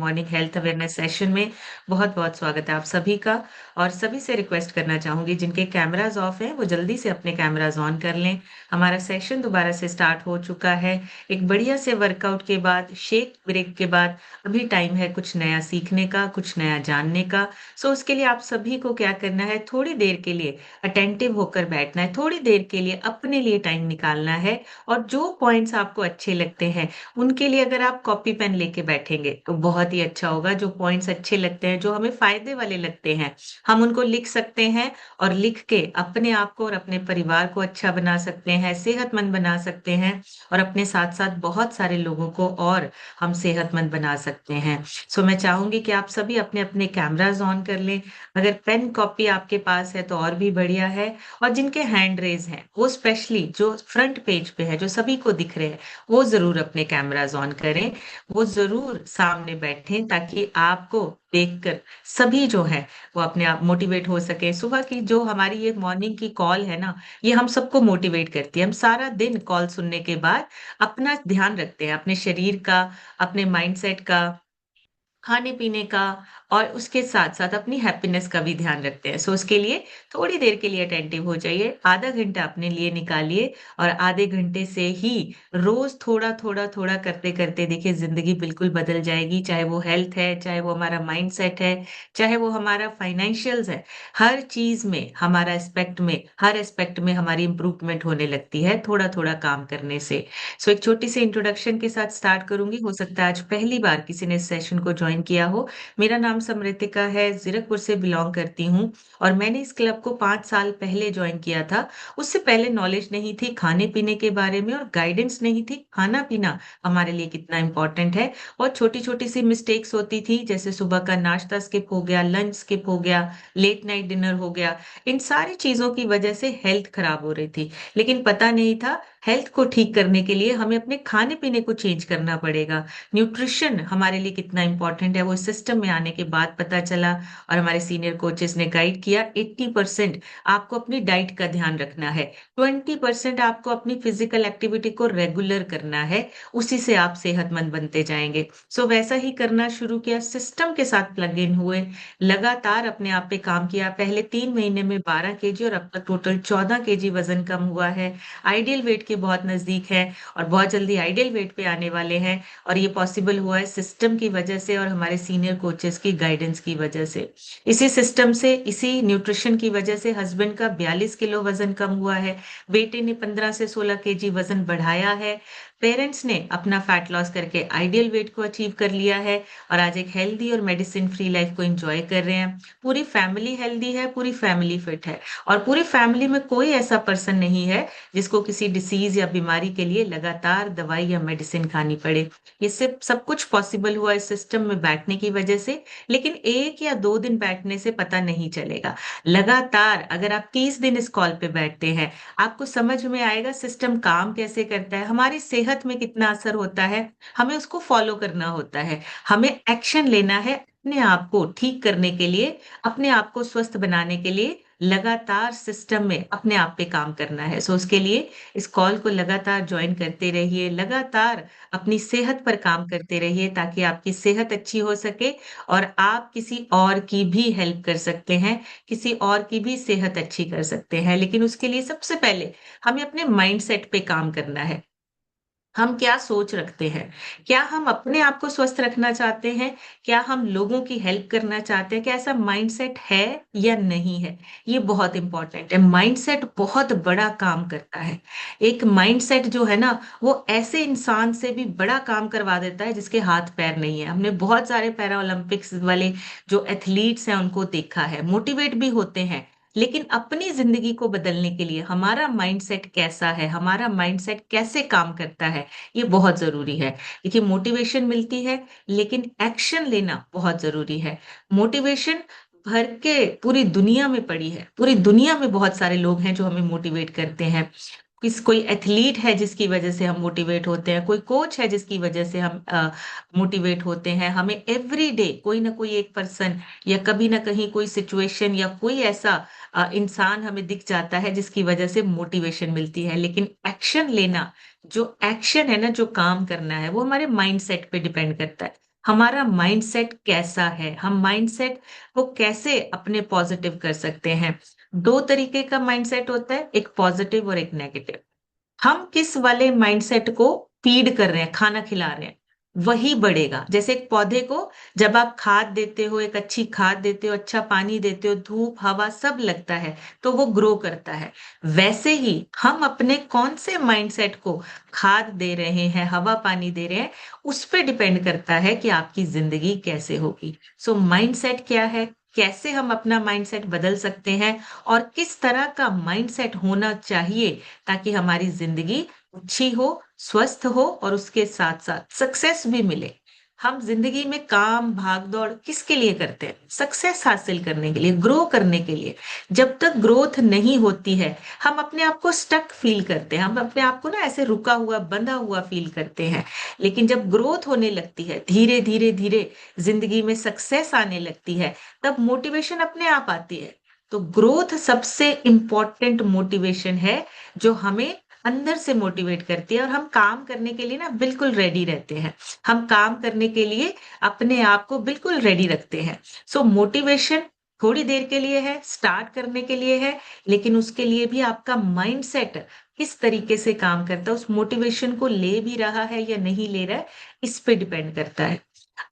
Morning health awareness session में बहुत-बहुत स्वागत है आप सभी का। और सभी से रिक्वेस्ट करना चाहूँगी जिनके कैमराज़ ऑफ हैं, वो जल्दी से अपने कैमराज़ ऑन कर लें। हमारा सेशन दोबारा से स्टार्ट हो चुका है। एक बढ़िया से वर्कआउट के बाद, शेक ब्रेक के बाद अभी टाइम है कुछ नया सीखने का, कुछ नया जानने का। सो उसके लिए आप सभी को क्या करना है, थोड़ी देर के लिए अटेंटिव होकर बैठना है, थोड़ी देर के लिए अपने लिए टाइम निकालना है और जो पॉइंट्स आपको अच्छे लगते हैं, उनके लिए अगर आप कॉपी पेन लेके बैठेंगे तो बहुत ही अच्छा होगा। जो पॉइंट्स अच्छे लगते हैं, जो हमें फ़ायदे वाले लगते हैं, हम उनको लिख सकते हैं और लिख के अपने आप को और अपने परिवार को अच्छा बना सकते हैं, सेहतमंद बना सकते हैं और अपने साथ-साथ बहुत सारे लोगों को और हम सेहतमंद बना सकते हैं। सो मैं चाहूँगी कि आप सभी अपने-अपने कैमराज़ ऑन कर लें। अगर पेन, कॉपी आपके पास है तो और भी बढ़िया है और जिनके हैंड रेज़ हैं, वो स्पेशली जो फ्रंट पेज पे है, जो सभी को दिख रहे हैं, वो ज़रूर अपने कैमराज़ ऑन करें। वो ज़रूर सामने बैठें ताकि आपको देखकर सभी जो हैं, वो अपने आप मोटिवेट हो सकें। सुबह की जो हमारी ये मॉर्निंग की कॉल है ना, ये हम सबको मोटिवेट करती है। हम सारा दिन कॉल सुनने के बाद अपना ध्यान रखते हैं, अपने शरीर का, अपने माइंडसेट का, खाने-पीने का और उसके साथ-साथ अपनी हैप्पीनेस का भी ध्यान रखते हैं। सो उसके लिए थोड़ी देर के लिए अटेंटिव हो जाइए, आधा घंटा अपने लिए निकालिए और आधे घंटे से ही रोज़ थोड़ा-थोड़ा, थोड़ा करते-करते देखिए ज़िंदगी बिल्कुल बदल जाएगी, चाहे वो हेल्थ है, चाहे वो हमारा माइंडसेट है, चाहे वो हमारा फाइनेंशियल्स है। हर चीज़ में, हमारा एस्पेक्ट में, हर एस्पेक्ट में हमारी इम्प्रूवमेंट होने लगती है थोड़ा-थोड़ा काम करने से। सो एक छोटी-सी इंट्रोडक्शन के साथ स्टार्ट करूँगी। हो सकता है आज पहली बार किसी ने इस सेशन को जॉइन किया हो। मेरा नाम समृतिका है, ज़ीरकपुर से बिलॉन्ग करती हूँ और मैंने इस क्लब को 5 साल पहले जॉइन किया था। उससे पहले नॉलेज नहीं थी खाने-पीने के बारे में और गाइडेंस नहीं थी, खाना-पीना हमारे लिए कितना इम्पोर्टेंट है। बहुत छोटी-छोटी सी मिस्टेक्स होती थी, जैसे सुबह का नाश्ता स्किप हो गया, लंच स्किप हो गया, लेट नाइट डिनर हो गया। इन सारी चीज़ों की वजह से हेल्थ खराब हो रही थी। लेकिन पता नहीं था हेल्थ को ठीक करने के लिए हमें अपने खाने-पीने को चेंज करना पड़ेगा। न्यूट्रिशन हमारे लिए कितना इम्पोर्टेंट है, वो सिस्टम में आने के बाद पता चला और हमारे सीनियर कोचेस ने गाइड किया। 80% आपको अपनी डाइट का ध्यान रखना है, 20% आपको अपनी फिज़िकल एक्टिविटी को रेगुलर करना है, उसी से आप सेहतमंद बनते जाएँगे। सो वैसा ही करना शुरू किया, सिस्टम के साथ प्लग इन हुए, लगातार अपने आप पे काम किया। पहले 3 महीने में 12 केजी और अब तक टोटल 14 केजी वज़न कम हुआ है। आइडियल वेट के बहुत नज़दीक है और बहुत जल्दी आइडियल वेट पे आने वाले हैं और ये पॉसिबल हुआ है सिस्टम की वजह से और हमारे सीनियर कोचेस की गाइडेंस की वजह से। इसी सिस्टम से, इसी न्यूट्रिशन की वजह से हस्बैंड का 42 किलो वज़न कम हुआ है, बेटे ने 15 से 16 केजी वज़न बढ़ाया है, पेरेंट्स ने अपना फैट लॉस करके आइडियल वेट को अचीव कर लिया है और आज एक हेल्दी और मेडिसिन फ्री लाइफ को एन्जॉय कर रहे हैं। पूरी फैमिली हेल्दी है, पूरी फैमिली फिट है और पूरी फैमिली में कोई ऐसा पर्सन नहीं है जिसको किसी डिसीज़ या बीमारी के लिए लगातार दवाई या मेडिसिन खानी पड़े। ये सिर्फ़ सब कुछ पॉसिबल हुआ इस सिस्टम में बैठने की वजह से, लेकिन 1 या 2 दिन बैठने से पता नहीं चलेगा। लगातार अगर आप 30 दिन इस कॉल पे बैठते हैं, आपको समझ में आएगा सिस्टम काम कैसे करता है, हमारी सेहत में कितना असर होता है, हमें उसको फ़ॉलो करना होता है। हमें एक्शन लेना है अपने आप को ठीक करने के लिए, अपने आप को स्वस्थ बनाने के लिए लगातार सिस्टम में अपने आप पे काम करना है। सो उसके लिए इस कॉल को लगातार जॉइन करते रहिए, लगातार अपनी सेहत पर काम करते रहिए ताकि आपकी सेहत अच्छी हो सके और आप किसी और की भी हेल्प कर सकते हैं, किसी और की भी सेहत अच्छी कर सकते हैं। लेकिन उसके लिए सबसे पहले हमें अपने माइंडसेट पे काम करना है। हम क्या सोच रखते हैं? क्या हम अपने आप को स्वस्थ रखना चाहते हैं? क्या हम लोगों की हेल्प करना चाहते हैं? क्या ऐसा माइंडसेट है या नहीं है? ये बहुत इम्पोर्टेंट है। माइंडसेट बहुत बड़ा काम करता है। एक माइंडसेट जो है ना, वो ऐसे इंसान से भी बड़ा काम करवा देता है जिसके हाथ-पैर नहीं है। हमने बहुत सारे पैरा ओलंपिक्स वाले जो एथलीट्स हैं उनको देखा है, मोटिवेट भी होते हैं। लेकिन अपनी ज़िंदगी को बदलने के लिए हमारा माइंडसेट कैसा है, हमारा माइंडसेट कैसे काम करता है, ये बहुत ज़रूरी है। देखिए मोटिवेशन मिलती है, लेकिन एक्शन लेना बहुत ज़रूरी है। मोटिवेशन भर के पूरी दुनिया में पड़ी है। पूरी दुनिया में बहुत सारे लोग हैं जो हमें मोटिवेट करते हैं। कोई एथलीट है जिसकी वजह से हम मोटिवेट होते हैं, कोई कोच है जिसकी वजह से हम मोटिवेट होते हैं। हमें एवरीडे कोई ना कोई एक पर्सन या कभी ना कहीं कोई सिचुएशन या कोई ऐसा इंसान हमें दिख जाता है जिसकी वजह से मोटिवेशन मिलती है। लेकिन एक्शन लेना, जो एक्शन है ना, जो काम करना है, वो हमारे माइंडसेट पे डिपेंड करता है। हमारा माइंडसेट कैसा है, हम माइंडसेट को कैसे अपने पॉजिटिव कर सकते हैं। दो तरीके का माइंडसेट होता है, एक पॉजिटिव और एक नेगेटिव। हम किस वाले माइंडसेट को फीड कर रहे हैं, खाना खिला रहे हैं, वही बढ़ेगा। जैसे एक पौधे को जब आप खाद देते हो, एक अच्छी खाद देते हो, अच्छा पानी देते हो, धूप हवा सब लगता है, तो वो ग्रो करता है। वैसे ही हम अपने कौन से माइंडसेट को खाद दे रहे हैं, हवा पानी दे रहे हैं, उस पे डिपेंड करता है कि आपकी जिंदगी कैसे होगी। सो माइंडसेट क्या है, कैसे हम अपना माइंडसेट बदल सकते हैं, और किस तरह का माइंडसेट होना चाहिए ताकि हमारी जिंदगी अच्छी हो, स्वस्थ हो और उसके साथ-साथ सक्सेस भी मिले। हम जिंदगी में काम, भाग-दौड़ किसके लिए करते हैं? सक्सेस हासिल करने के लिए, ग्रो करने के लिए। जब तक ग्रोथ नहीं होती है, हम अपने आप को स्टक फील करते हैं। हम अपने आप को ना ऐसे रुका हुआ, बंधा हुआ फील करते हैं। लेकिन जब ग्रोथ होने लगती है, धीरे-धीरे-धीरे जिंदगी में सक्सेस आने लगती है, तब मोटिवेशन अपने आप आती है। तो ग्रोथ सबसे इम्पोर्टेंट मोटिवेशन है, जो हमें अंदर से मोटिवेट करती है और हम काम करने के लिए ना बिल्कुल रेडी रहते हैं। हम काम करने के लिए अपने आप को बिल्कुल रेडी रखते हैं। सो मोटिवेशन थोड़ी देर के लिए है, स्टार्ट करने के लिए है, लेकिन उसके लिए भी आपका माइंडसेट किस तरीके से काम करता है, उस मोटिवेशन को ले भी रहा है या नहीं ले रहा है, इस पे डिपेंड करता है।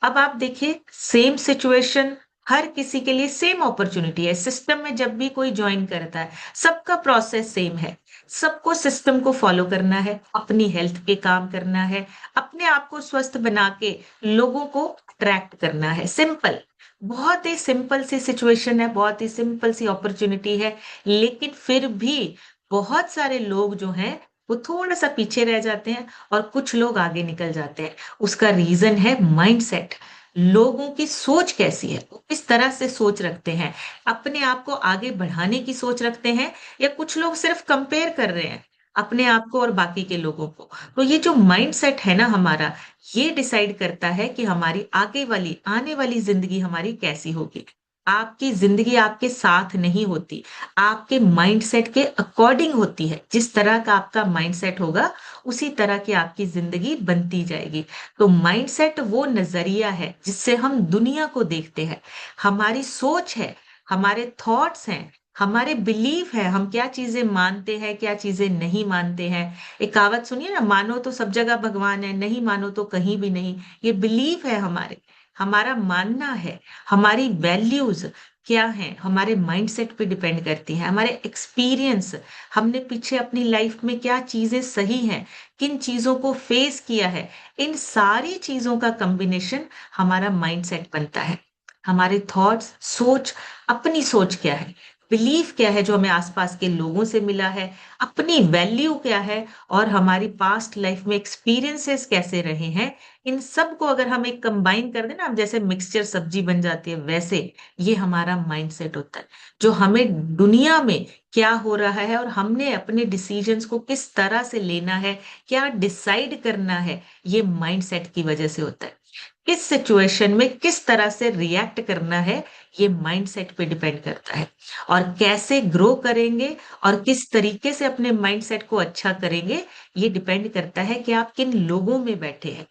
अब आप देखिए, सेम सिचुएशन, हर किसी के लिए सेम अपॉर्चुनिटी है। सिस्टम में जब भी कोई जॉइन करता है, सबका प्रोसेस सेम है। सबको सिस्टम को फॉलो करना है, अपनी हेल्थ पे काम करना है, अपने आप को स्वस्थ बना के लोगों को अट्रैक्ट करना है। सिंपल, बहुत ही सिंपल सी सिचुएशन है, बहुत ही सिंपल सी अपॉर्चुनिटी है, लेकिन फिर भी बहुत सारे लोग जो हैं, वो थोड़ा-सा पीछे रह जाते हैं और कुछ लोग आगे निकल जाते हैं। उसका रीज़न है माइंडसेट। लोगों की सोच कैसी है, वो किस तरह से सोच रखते हैं, अपने आप को आगे बढ़ाने की सोच रखते हैं, या कुछ लोग सिर्फ कंपेयर कर रहे हैं अपने आप को और बाकी के लोगों को। तो ये जो माइंडसेट है ना हमारा, ये डिसाइड करता है कि हमारी आगे वाली आने वाली जिंदगी हमारी कैसी होगी। आपकी जिंदगी आपके साथ नहीं होती, आपके माइंडसेट के अकॉर्डिंग होती है। जिस तरह का आपका माइंडसेट होगा, उसी तरह की आपकी जिंदगी बनती जाएगी। तो माइंडसेट वो नजरिया है जिससे हम दुनिया को देखते हैं। हमारी सोच है, हमारे थॉट्स हैं, हमारे बिलीफ है, हम क्या चीजें मानते हैं, क्या चीजें नहीं मानते हैं। एक कहावत सुनिए ना, मानो तो सब जगह भगवान है, नहीं मानो तो कहीं भी नहीं। ये बिलीफ है हमारे, हमारा मानना है। हमारी वैल्यूज क्या है, हमारे माइंडसेट पे डिपेंड करती है। हमारे एक्सपीरियंस, हमने पीछे अपनी लाइफ में क्या चीजें सही हैं, किन चीजों को फेस किया है, इन सारी चीजों का कॉम्बिनेशन हमारा माइंडसेट बनता है। हमारे थॉट्स, सोच, अपनी सोच क्या है, बिलीफ क्या है जो हमें आसपास के लोगों से मिला है, अपनी वैल्यू क्या है, और हमारी पास्ट लाइफ में एक्सपीरियंसेस कैसे रहे हैं, इन सब को अगर हम एक कंबाइन कर दें ना, जैसे मिक्सचर सब्जी बन जाती है, वैसे ये हमारा माइंडसेट होता है, जो हमें दुनिया में क्या हो रहा है और हमने अपने डिसीजंस को किस तरह से लेना है, क्या डिसाइड करना है, ये माइंडसेट की वजह से होता है। किस सिचुएशन में किस तरह से रिएक्ट करना है, ये माइंडसेट पे डिपेंड करता है। और कैसे ग्रो करेंगे और किस तरीके से अपने माइंडसेट को अच्छा करेंगे, ये डिपेंड करता है कि आप किन लोगों में बैठे हैं,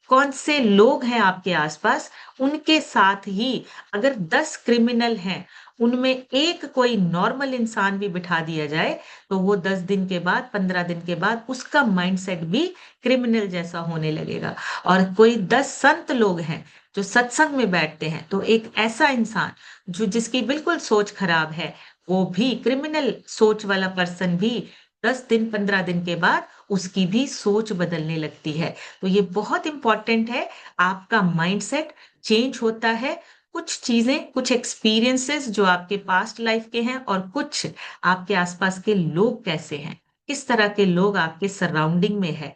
कौन से लोग हैं आपके आसपास। उनके साथ ही अगर 10 क्रिमिनल हैं, उनमें एक कोई नॉर्मल इंसान भी बिठा दिया जाए, तो वो 10 दिन के बाद, 15 दिन के बाद उसका माइंडसेट भी क्रिमिनल जैसा होने लगेगा। और कोई 10 संत लोग हैं जो सत्संग में बैठते हैं, तो एक ऐसा इंसान जो जिसकी बिल्कुल सोच खराब है, वो भी क्रिमिनल सोच वाला पर्सन भी 10 दिन 15 दिन के बाद उसकी भी सोच बदलने लगती है। तो ये बहुत इंपॉर्टेंट है, आपका माइंडसेट चेंज होता है। कुछ चीजें, कुछ एक्सपीरियंसेस जो आपके पास्ट लाइफ के हैं, और कुछ आपके आसपास के लोग कैसे हैं, किस तरह के लोग आपके सराउंडिंग में है,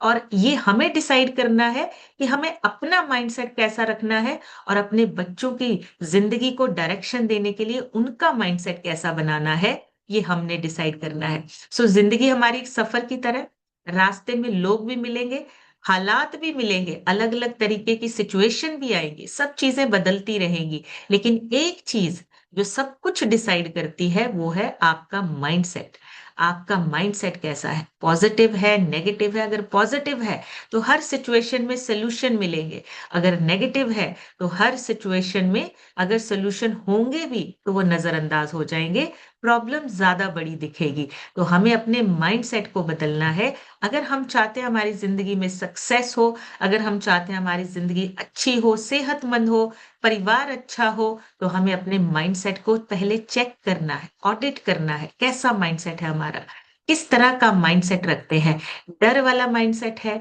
और ये हमें डिसाइड करना है कि हमें अपना माइंडसेट कैसा रखना है, और अपने बच्चों की जिंदगी को डायरेक्शन देने के लिए उनका माइंडसेट कैसा बनाना है, ये हमने डिसाइड करना है। सो जिंदगी हमारी एक सफर की तरह, रास्ते में लोग भी मिलेंगे, हालात भी मिलेंगे, अलग अलग तरीके की सिचुएशन भी आएंगी, सब चीजें बदलती रहेंगी, लेकिन एक चीज जो सब कुछ डिसाइड करती है, वो है आपका माइंडसेट। आपका माइंडसेट कैसा है, पॉजिटिव है, नेगेटिव है। अगर पॉजिटिव है, तो हर सिचुएशन में सॉल्यूशन मिलेंगे। अगर नेगेटिव है, तो हर सिचुएशन में अगर सॉल्यूशन होंगे भी, तो वो नज़रअंदाज हो जाएँगे, प्रॉब्लम ज़्यादा बड़ी दिखेगी। तो हमें अपने माइंडसेट को बदलना है। अगर हम चाहते हैं हमारी ज़िंदगी में सक्सेस हो, अगर हम चाहते हैं हमारी ज़िंदगी अच्छी हो, सेहतमंद हो, परिवार अच्छा हो, तो हमें अपने माइंडसेट को पहले चेक करना है, ऑडिट करना है। कैसा माइंडसेट है हमारा? किस तरह का माइंडसेट रखते हैं? डर वाला माइंडसेट है,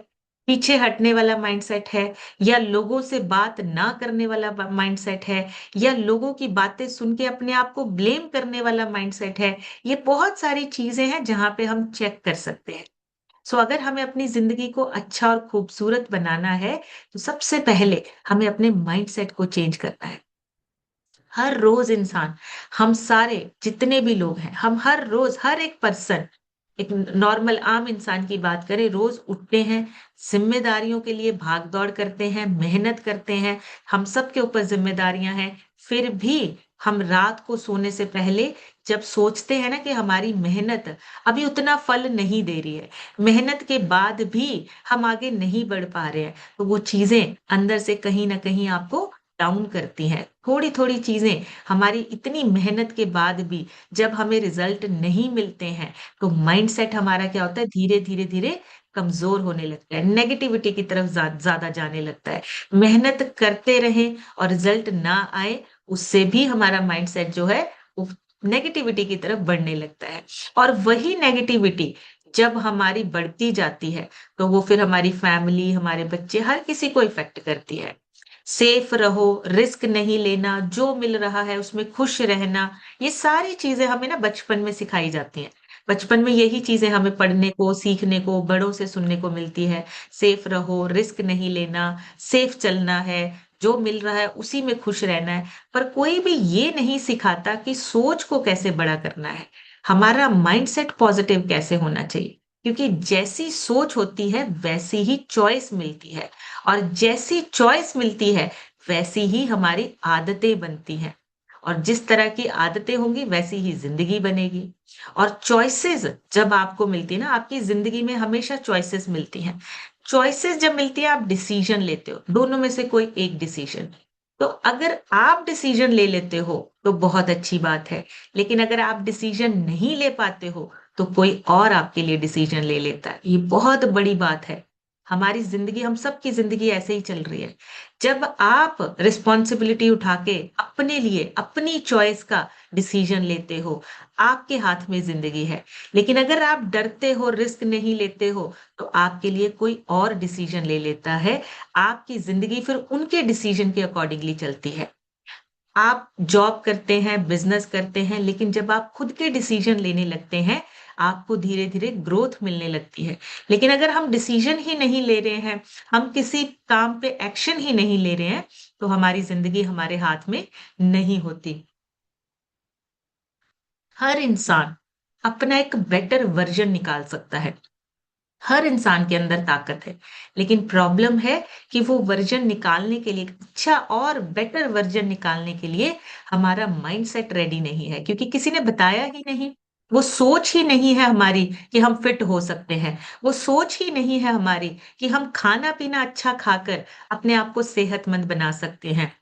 पीछे हटने वाला माइंडसेट है, या लोगों से बात ना करने वाला माइंडसेट है, या लोगों की बातें सुन के अपने आप को ब्लेम करने वाला माइंडसेट है। ये बहुत सारी चीजें हैं जहां पे हम चेक कर सकते हैं। सो अगर हमें अपनी जिंदगी को अच्छा और खूबसूरत बनाना है, तो सबसे पहले हमें अपने माइंडसेट को चेंज करना है। हर रोज इंसान, हम सारे जितने भी लोग हैं, हम हर रोज हर एक पर्सन, एक नॉर्मल आम इंसान की बात करें, रोज उठते हैं, जिम्मेदारियों के लिए भाग दौड़ करते हैं, मेहनत करते हैं। हम सबके ऊपर जिम्मेदारियां हैं। फिर भी हम रात को सोने से पहले जब सोचते हैं ना कि हमारी मेहनत अभी उतना फल नहीं दे रही है, मेहनत के बाद भी हम आगे नहीं बढ़ पा रहे हैं, तो वो चीजें अंदर से कहीं ना कहीं आपको डाउन करती हैं। थोड़ी-थोड़ी चीज़ें, हमारी इतनी मेहनत के बाद भी जब हमें रिज़ल्ट नहीं मिलते हैं, तो माइंडसेट हमारा क्या होता है, धीरे-धीरे कमज़ोर होने लगता है, नेगेटिविटी की तरफ ज़्यादा जाने लगता है। मेहनत करते रहें और रिज़ल्ट ना आए, उससे भी हमारा माइंडसेट जो है, वो नेगेटिविटी की तरफ बढ़ने लगता है। और वही नेगेटिविटी जब हमारी बढ़ती जाती है, तो वो फिर हमारी फैमिली, हमारे बच्चे, हर किसी को इफ़ेक्ट करती है। सेफ रहो, रिस्क नहीं लेना, जो मिल रहा है उसमें खुश रहना, ये सारी चीज़ें हमें ना बचपन में सिखाई जाती हैं। बचपन में यही चीज़ें हमें पढ़ने को, सीखने को, बड़ों से सुनने को मिलती है। सेफ रहो, रिस्क नहीं लेना, सेफ चलना है, जो मिल रहा है उसी में खुश रहना है। पर कोई भी ये नहीं सिखाता कि सोच को कैसे बड़ा करना है, हमारा माइंडसेट पॉजिटिव कैसे होना चाहिए। क्योंकि जैसी सोच होती है, वैसी ही चॉइस मिलती है। और जैसी चॉइस मिलती है, वैसी ही हमारी आदतें बनती हैं। और जिस तरह की आदतें होंगी, वैसी ही ज़िंदगी बनेगी। और चॉइसेस जब आपको मिलती है ना, आपकी ज़िंदगी में हमेशा चॉइसेस मिलती हैं। चॉइसेस जब मिलती है, आप डिसीज़न लेते हो, दोनों में से कोई एक डिसीज़न। तो अगर आप डिसीज़न ले लेते हो, तो बहुत अच्छी बात है। लेकिन अगर आप डिसीज़न नहीं ले पाते हो, तो कोई और आपके लिए डिसीज़न ले लेता है। ये बहुत बड़ी बात है। हमारी ज़िंदगी, हम सबकी ज़िंदगी ऐसे ही चल रही है। जब आप रिस्पॉन्सिबिलिटी उठा के अपने लिए, अपनी चॉइस का डिसीज़न लेते हो, आपके हाथ में ज़िंदगी है। लेकिन अगर आप डरते हो, रिस्क नहीं लेते हो, तो आपके लिए कोई और डिसीज़न ले लेता है। आपकी ज़िंदगी फिर उनके डिसीज़न के अकॉर्डिंगली चलती है। आप जॉब करते हैं, बिज़नेस करते हैं, लेकिन जब आप खुद के डिसीज़न लेने लगते हैं, आपको धीरे-धीरे ग्रोथ मिलने लगती है। लेकिन अगर हम डिसीज़न ही नहीं ले रहे हैं, हम किसी काम पे एक्शन ही नहीं ले रहे हैं, तो हमारी ज़िंदगी हमारे हाथ में नहीं होती। हर इंसान अपना एक बेटर वर्ज़न निकाल सकता है। हर इंसान के अंदर ताकत है, लेकिन प्रॉब्लम है कि वो वर्ज़न निकालने के लिए, अच्छा और बेटर वर्ज़न निकालने के लिए हमारा माइंडसेट रेडी नहीं है, क्योंकि किसी ने बताया ही नहीं। वो सोच ही नहीं है हमारी कि हम फिट हो सकते हैं। वो सोच ही नहीं है हमारी कि हम खाना-पीना अच्छा खाकर अपने आप को सेहतमंद बना सकते हैं।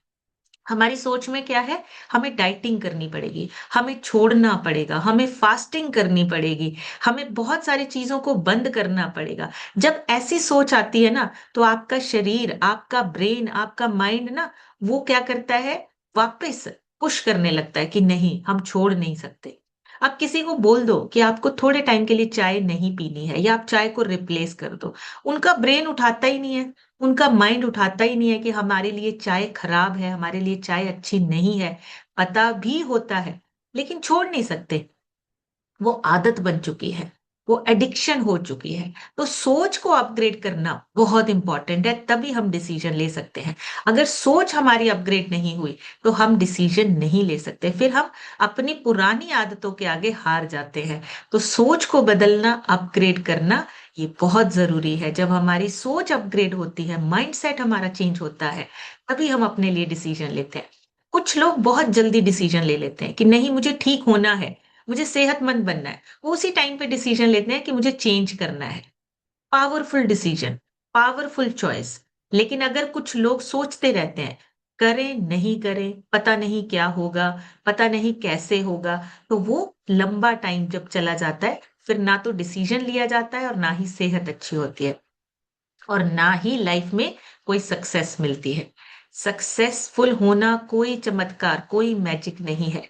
हमारी सोच में क्या है? हमें डाइटिंग करनी पड़ेगी, हमें छोड़ना पड़ेगा, हमें फास्टिंग करनी पड़ेगी, हमें बहुत सारी चीज़ों को बंद करना पड़ेगा। जब ऐसी सोच आती है ना, तो आपका शरीर, आपका ब्रेन, आपका माइंड ना, वो क्या करता है? वापस पुश करने लगता है कि नहीं, हम छोड़ नहीं सकते। आप किसी को बोल दो कि आपको थोड़े टाइम के लिए चाय नहीं पीनी है, या आप चाय को रिप्लेस कर दो, उनका ब्रेन उठाता ही नहीं है। उनका माइंड उठाता ही नहीं है कि हमारे लिए चाय खराब है, हमारे लिए चाय अच्छी नहीं है। पता भी होता है, लेकिन छोड़ नहीं सकते। वो आदत बन चुकी है, वो एडिक्शन हो चुकी है। तो सोच को अपग्रेड करना बहुत इम्पोर्टेंट है, तभी हम डिसीजन ले सकते हैं। अगर सोच हमारी अपग्रेड नहीं हुई, तो हम डिसीजन नहीं ले सकते। फिर हम अपनी पुरानी आदतों के आगे हार जाते हैं। तो सोच को बदलना, अपग्रेड करना, ये बहुत ज़रूरी है। जब हमारी सोच अपग्रेड होती है, माइंडसेट हमारा चेंज होता है, तभी हम अपने लिए डिसीजन लेते हैं। कुछ लोग बहुत जल्दी डिसीजन ले लेते हैं कि नहीं, मुझे ठीक होना है। मुझे सेहतमंद बनना है, वो उसी टाइम पे डिसीजन लेते हैं कि मुझे चेंज करना है। Powerful decision, powerful choice. लेकिन अगर कुछ लोग सोचते रहते हैं, करें, नहीं करें, पता नहीं क्या होगा, पता नहीं कैसे होगा, तो वो लंबा टाइम जब चला जाता है, फिर ना तो डिसीजन लिया जाता है और ना ही सेहत अच्छी होती है और ना ही लाइफ में कोई सक्सेस मिलती है। सक्सेसफुल होना कोई चमत्कार, कोई मैजिक नहीं है।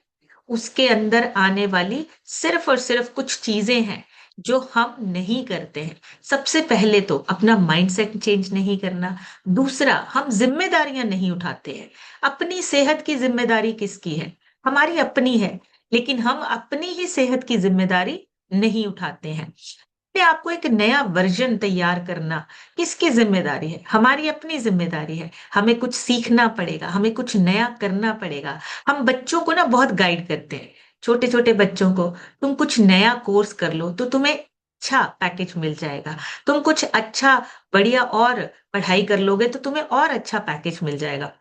उसके अंदर आने वाली सिर्फ और सिर्फ कुछ चीजें हैं जो हम नहीं करते हैं। सबसे पहले तो अपना माइंडसेट चेंज नहीं करना। दूसरा, हम जिम्मेदारियां नहीं उठाते हैं। अपनी सेहत की जिम्मेदारी किसकी है? हमारी अपनी है। लेकिन हम अपनी ही सेहत की जिम्मेदारी नहीं उठाते हैं। अपने आप को एक नया वर्जन तैयार करना किसकी जिम्मेदारी है? हमारी अपनी जिम्मेदारी है। हमें कुछ सीखना पड़ेगा, हमें कुछ नया करना पड़ेगा। हम बच्चों को ना बहुत गाइड करते हैं, छोटे छोटे बच्चों को, तुम कुछ नया कोर्स कर लो तो तुम्हें अच्छा पैकेज मिल जाएगा। तुम कुछ अच्छा बढ़िया और पढ़ाई कर लोगे तो तुम्हें और अच्छा पैकेज मिल जाएगा।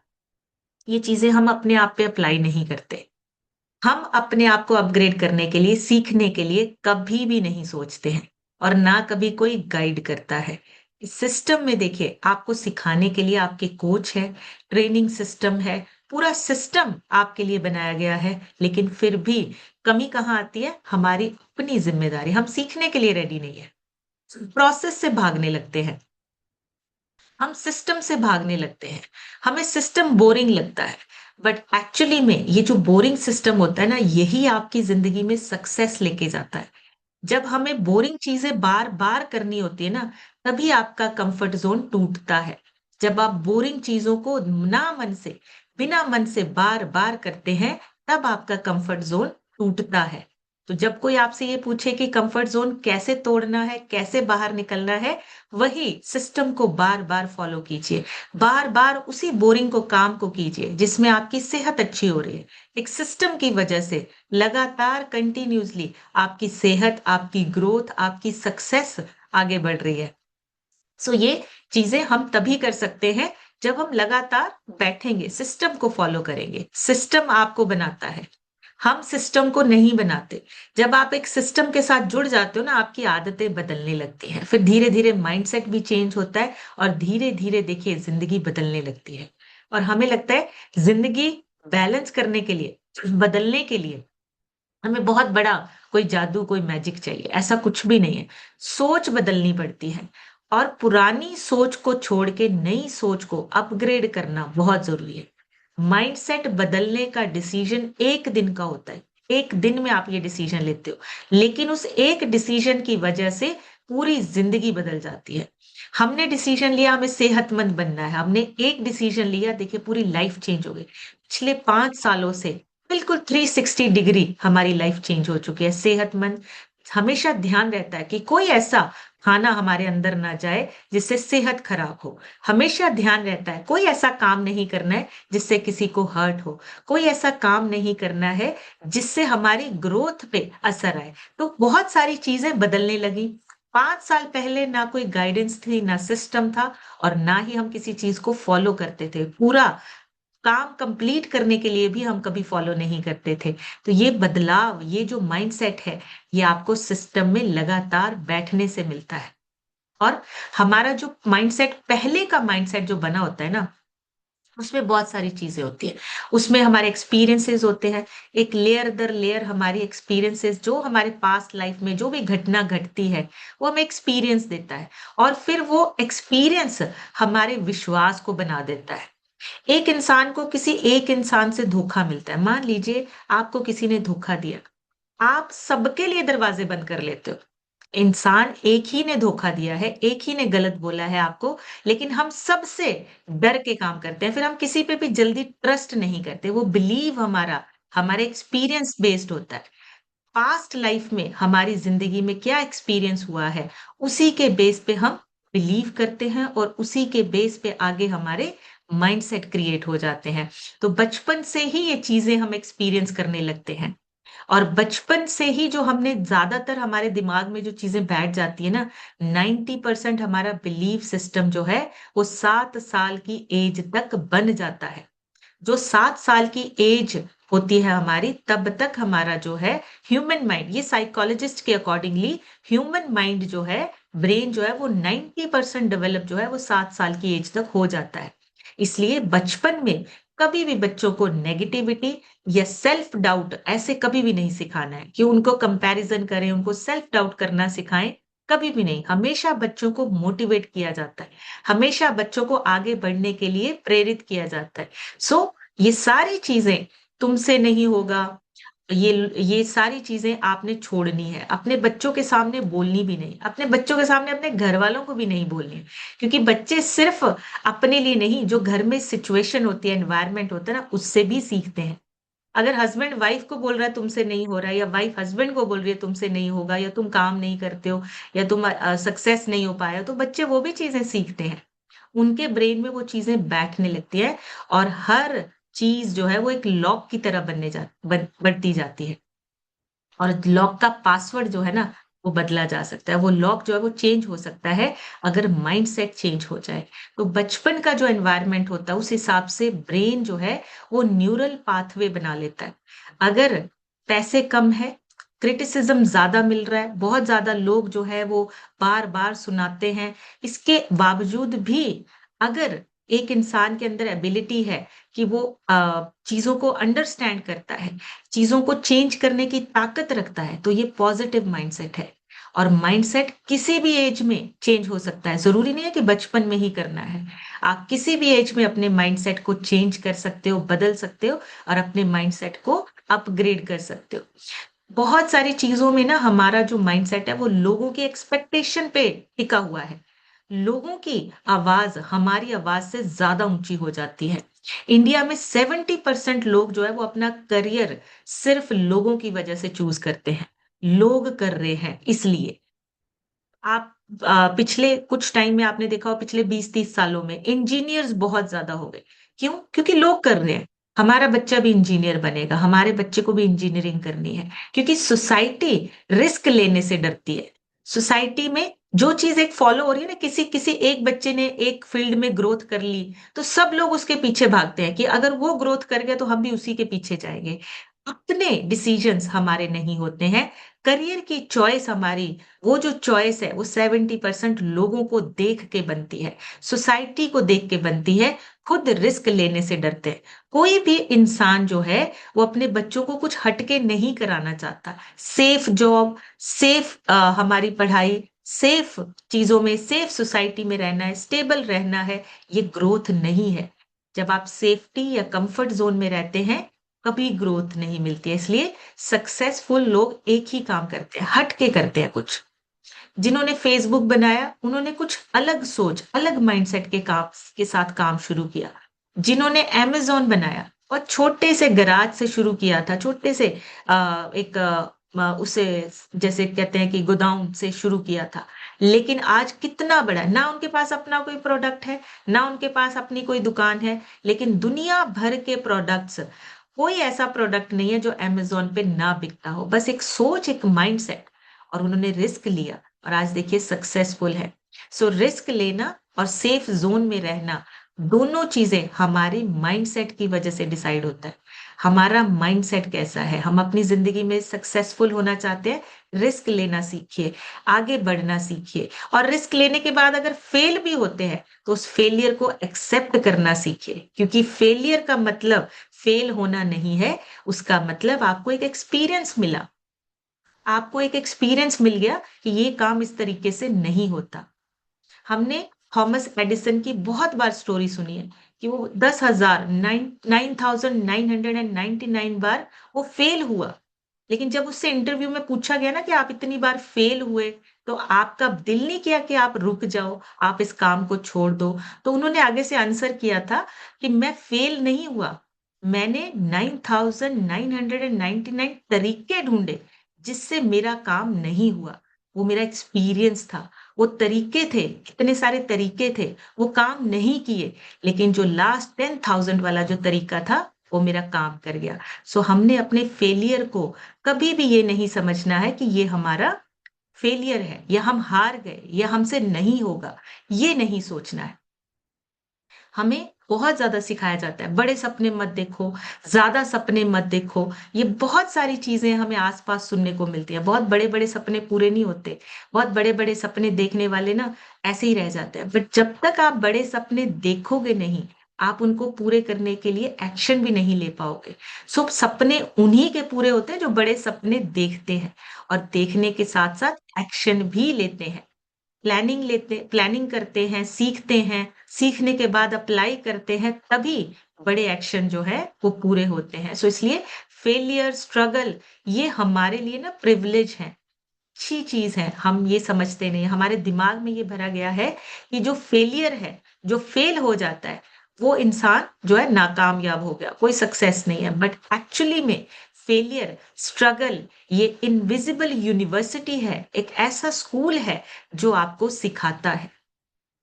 ये चीजें हम अपने आप पे अप्लाई नहीं करते। हम अपने आप को अपग्रेड करने के लिए, सीखने के लिए कभी भी नहीं सोचते हैं और ना कभी कोई गाइड करता है। इस सिस्टम में देखिए, आपको सिखाने के लिए आपके कोच है, ट्रेनिंग सिस्टम है, पूरा सिस्टम आपके लिए बनाया गया है। लेकिन फिर भी कमी कहाँ आती है? हमारी अपनी जिम्मेदारी। हम सीखने के लिए रेडी नहीं है, प्रोसेस से भागने लगते हैं, हम सिस्टम से भागने लगते हैं, हमें सिस्टम बोरिंग लगता है। बट एक्चुअली में ये जो बोरिंग सिस्टम होता है ना, यही आपकी जिंदगी में सक्सेस लेके जाता है। जब हमें बोरिंग चीजें बार बार करनी होती है ना, तभी आपका कंफर्ट जोन टूटता है। जब आप बोरिंग चीजों को ना मन से, बिना मन से बार बार करते हैं, तब आपका कंफर्ट जोन टूटता है। तो जब कोई आपसे ये पूछे कि कंफर्ट जोन कैसे तोड़ना है, कैसे बाहर निकलना है, वही सिस्टम को बार बार फॉलो कीजिए। बार बार उसी बोरिंग को काम को कीजिए जिसमें आपकी सेहत अच्छी हो रही है। एक सिस्टम की वजह से लगातार कंटिन्यूअसली आपकी सेहत, आपकी ग्रोथ, आपकी सक्सेस आगे बढ़ रही है। सो ये चीजें हम तभी कर सकते हैं जब हम लगातार बैठेंगे, सिस्टम को फॉलो करेंगे। सिस्टम आपको बनाता है, हम सिस्टम को नहीं बनाते। जब आप एक सिस्टम के साथ जुड़ जाते हो ना, आपकी आदतें बदलने लगती हैं, फिर धीरे धीरे माइंडसेट भी चेंज होता है और धीरे धीरे देखिए जिंदगी बदलने लगती है। और हमें लगता है जिंदगी बैलेंस करने के लिए, बदलने के लिए हमें बहुत बड़ा कोई जादू, कोई मैजिक चाहिए। ऐसा कुछ भी नहीं है। सोच बदलनी पड़ती है और पुरानी सोच को छोड़ के नई सोच को अपग्रेड करना बहुत जरूरी है। माइंडसेट बदलने का डिसीजन एक दिन का होता है। एक दिन में आप ये डिसीजन लेते हो, लेकिन उस एक डिसीजन की वजह से पूरी जिंदगी बदल जाती है। हमने डिसीजन लिया हमें सेहतमंद बनना है, हमने एक डिसीजन लिया, देखिए पूरी लाइफ चेंज हो गई। पिछले 5 सालों से बिल्कुल 360 डिग्री हमारी लाइफ चेंज हो चुकी है। सेहतमंद, हमेशा ध्यान रहता है कि कोई ऐसा खाना हमारे अंदर ना जाए जिससे सेहत खराब हो। हमेशा ध्यान रहता है कोई ऐसा काम नहीं करना है जिससे किसी को हर्ट हो। कोई ऐसा काम नहीं करना है जिससे हमारी ग्रोथ पे असर आए। तो बहुत सारी चीजें बदलने लगी। 5 साल पहले ना कोई गाइडेंस थी, ना सिस्टम था और ना ही हम किसी चीज को फॉलो करते थे। पूरा काम कंप्लीट करने के लिए भी हम कभी फॉलो नहीं करते थे। तो ये बदलाव, ये जो माइंडसेट है, ये आपको सिस्टम में लगातार बैठने से मिलता है। और हमारा जो माइंडसेट, पहले का माइंडसेट जो बना होता है ना, उसमें बहुत सारी चीजें होती है। उसमें हमारे एक्सपीरियंसेस होते हैं, एक लेयर दर लेयर हमारी एक्सपीरियंसेस, जो हमारे पास्ट लाइफ में जो भी घटना घटती है, वो हमें एक्सपीरियंस देता है। और फिर वो एक्सपीरियंस हमारे विश्वास को बना देता है। एक इंसान को किसी एक इंसान से धोखा मिलता है, मान लीजिए आपको किसी ने धोखा दिया, आप सबके लिए दरवाजे बंद कर लेते हो। इंसान एक ही ने धोखा दिया है, एक ही ने गलत बोला है आपको, लेकिन हम सबसे डर के काम करते हैं। फिर हम किसी पे भी जल्दी ट्रस्ट नहीं करते। वो बिलीव हमारा, हमारे एक्सपीरियंस बेस्ड होता है। पास्ट लाइफ में हमारी जिंदगी में क्या एक्सपीरियंस हुआ है, उसी के बेस पे हम बिलीव करते हैं और उसी के बेस पे आगे हमारे माइंडसेट क्रिएट हो जाते हैं। तो बचपन से ही ये चीजें हम एक्सपीरियंस करने लगते हैं और बचपन से ही जो हमने, ज्यादातर हमारे दिमाग में जो चीजें बैठ जाती है ना, 90% हमारा बिलीव सिस्टम जो है, वो 7 साल की एज तक बन जाता है। जो 7 साल की एज होती है हमारी, तब तक हमारा जो है ह्यूमन माइंड, ये साइकोलॉजिस्ट के अकॉर्डिंगली ह्यूमन माइंड जो है, ब्रेन जो है वो 90% डेवलप जो है वो 7 साल की एज तक हो जाता है। इसलिए बचपन में कभी भी बच्चों को नेगेटिविटी या सेल्फ डाउट ऐसे कभी भी नहीं सिखाना है कि उनको कंपैरिजन करें, उनको सेल्फ डाउट करना सिखाएं। कभी भी नहीं। हमेशा बच्चों को मोटिवेट किया जाता है, हमेशा बच्चों को आगे बढ़ने के लिए प्रेरित किया जाता है। सो ये सारी चीजें तुमसे नहीं होगा, ये सारी चीजें आपने छोड़नी है। अपने बच्चों के सामने बोलनी भी नहीं, अपने बच्चों के सामने अपने घर वालों को भी नहीं बोलनी है। क्योंकि बच्चे सिर्फ अपने लिए नहीं, जो घर में सिचुएशन होती है, एनवायरनमेंट होता है ना, उससे भी सीखते हैं। अगर हस्बैंड वाइफ को बोल रहा है तुमसे नहीं हो रहा है, या वाइफ हस्बैंड को बोल रही है तुमसे नहीं होगा, या तुम काम नहीं करते हो, या तुम सक्सेस नहीं हो पाया, तो बच्चे वो भी चीजें सीखते हैं। उनके ब्रेन में वो चीजें बैठने लगती है, और हर चीज जो है वो एक लॉक की तरह बनती जाती है। और लॉक का पासवर्ड जो है ना, वो बदला जा सकता है, वो लॉक जो है वो चेंज हो सकता है अगर माइंड सेट चेंज हो जाए। तो बचपन का जो एनवायरनमेंट होता है उस हिसाब से ब्रेन जो है वो न्यूरल पाथवे बना लेता है। अगर पैसे कम है, क्रिटिसिज्म ज्यादा मिल रहा है, बहुत ज्यादा लोग जो है वो बार बार सुनाते हैं, इसके बावजूद भी अगर एक इंसान के अंदर एबिलिटी है कि वो चीजों को अंडरस्टैंड करता है, चीजों को चेंज करने की ताकत रखता है, तो ये पॉजिटिव माइंडसेट है। और माइंडसेट किसी भी एज में चेंज हो सकता है, जरूरी नहीं है कि बचपन में ही करना है। आप किसी भी एज में अपने माइंडसेट को चेंज कर सकते हो, बदल सकते हो, और अपने माइंडसेट को अपग्रेड कर सकते हो। बहुत सारी चीजों में ना हमारा जो माइंडसेट है वो लोगों की एक्सपेक्टेशन पे टिका हुआ है। लोगों की आवाज हमारी आवाज से ज्यादा ऊंची हो जाती है। इंडिया में 70% लोग जो है वो अपना करियर सिर्फ लोगों की वजह से चूज करते हैं। लोग कर रहे हैं इसलिए। आप पिछले कुछ टाइम में आपने देखा हो, पिछले 20-30 सालों में इंजीनियर्स बहुत ज्यादा हो गए। क्यों? क्योंकि लोग कर रहे हैं। हमारा बच्चा भी इंजीनियर बनेगा, हमारे बच्चे को भी इंजीनियरिंग करनी है, क्योंकि सोसाइटी रिस्क लेने से डरती है। सोसाइटी में जो चीज एक फॉलो हो रही है ना, किसी किसी एक बच्चे ने एक फील्ड में ग्रोथ कर ली, तो सब लोग उसके पीछे भागते हैं कि अगर वो ग्रोथ कर गया तो हम भी उसी के पीछे जाएंगे। अपने डिसीजंस हमारे नहीं होते हैं। करियर की चॉइस हमारी, वो जो चॉइस है वो 70% लोगों को देख के बनती है, सोसाइटी को देख के बनती है। खुद रिस्क लेने से डरते हैं। कोई भी इंसान जो है वो अपने बच्चों को कुछ हटके नहीं कराना चाहता। सेफ जॉब, सेफ हमारी पढ़ाई, सेफ चीजों में, सेफ सोसाइटी में रहना है, स्टेबल रहना है, ये ग्रोथ नहीं है। जब आप सेफ्टी या कंफर्ट जोन में रहते हैं, कभी ग्रोथ नहीं मिलती है। इसलिए सक्सेसफुल लोग एक ही काम करते हैं, हट के करते हैं कुछ। जिन्होंने फेसबुक बनाया उन्होंने कुछ अलग सोच, अलग माइंडसेट के साथ काम शुरू किया। जिन्होंने अमेज़न बनाया और छोटे से गराज से शुरू किया था, छोटे से एक उसे जैसे कहते हैं कि गोदाम से शुरू किया था, लेकिन आज कितना बड़ा, ना उनके पास अपना कोई प्रोडक्ट है, ना उनके पास अपनी कोई दुकान है, लेकिन दुनिया भर के प्रोडक्ट्स, कोई ऐसा प्रोडक्ट नहीं है जो अमेज़न पे ना बिकता हो। बस एक सोच, एक माइंडसेट, और उन्होंने रिस्क लिया, और आज देखिए सक्सेसफुल है। सो रिस्क लेना और सेफ जोन में रहना, दोनों चीजें हमारे माइंडसेट की वजह से डिसाइड होता है। हमारा माइंडसेट कैसा है, हम अपनी जिंदगी में सक्सेसफुल होना चाहते हैं, रिस्क लेना सीखिए, आगे बढ़ना सीखिए। और रिस्क लेने के बाद अगर फेल भी होते हैं तो उस फेलियर को एक्सेप्ट करना सीखिए, क्योंकि फेलियर का मतलब फेल होना नहीं है, उसका मतलब आपको एक एक्सपीरियंस मिला, आपको एक एक्सपीरियंस मिल गया कि ये काम इस तरीके से नहीं होता। हमने थॉमस एडिसन की बहुत बार स्टोरी सुनी है कि वो 10,000 9,999 बार वो फेल हुआ। लेकिन जब उससे इंटरव्यू में पूछा गया ना कि आप इतनी बार फेल हुए, तो आपका दिल नहीं किया कि आप रुक जाओ, आप इस काम को छोड़ दो? तो उन्होंने आगे से आंसर किया था कि मैं फेल नहीं हुआ, मैंने 9,999 तरीके ढूंढे जिससे मेरा काम नहीं हुआ। वो मेरा एक्सपीरियंस था, वो तरीके थे, कितने सारे तरीके थे, वो काम नहीं किए, लेकिन जो लास्ट 10,000 वाला जो तरीका था वो मेरा काम कर गया। सो हमने अपने फेलियर को कभी भी ये नहीं समझना है कि ये हमारा फेलियर है, या हम हार गए, या हमसे नहीं होगा, ये नहीं सोचना है। हमें बहुत ज़्यादा सिखाया जाता है, बड़े सपने मत देखो, ज़्यादा सपने मत देखो। ये बहुत सारी चीज़ें हमें आस-पास सुनने को मिलती हैं। बहुत बड़े-बड़े सपने पूरे नहीं होते। बहुत बड़े-बड़े सपने देखने वाले ना ऐसे ही रह जाते हैं। बट जब तक आप बड़े सपने देखोगे नहीं, आप उनको पूरे करने के लिए एक्शन भी नहीं ले पाओगे। सो सपने उन्हीं के पूरे होते हैं जो बड़े सपने देखते हैं और देखने के साथ-साथ एक्शन भी लेते हैं। प्लानिंग करते हैं, सीखते हैं, सीखने के बाद अप्लाई करते हैं, तभी बड़े एक्शन जो है वो पूरे होते हैं। सो इसलिए फेलियर, स्ट्रगल ये हमारे लिए ना प्रिविलेज है, अच्छी चीज़ है, हम ये समझते नहीं हैं। हमारे दिमाग में ये भरा गया है कि जो फेलियर है, जो फेल हो जाता है, वो इंसान जो है नाकामयाब हो गया, कोई सक्सेस नहीं है। बट एक्चुअली में फेलियर, स्ट्रगल ये इनविजिबल यूनिवर्सिटी है, एक ऐसा स्कूल है जो आपको सिखाता है।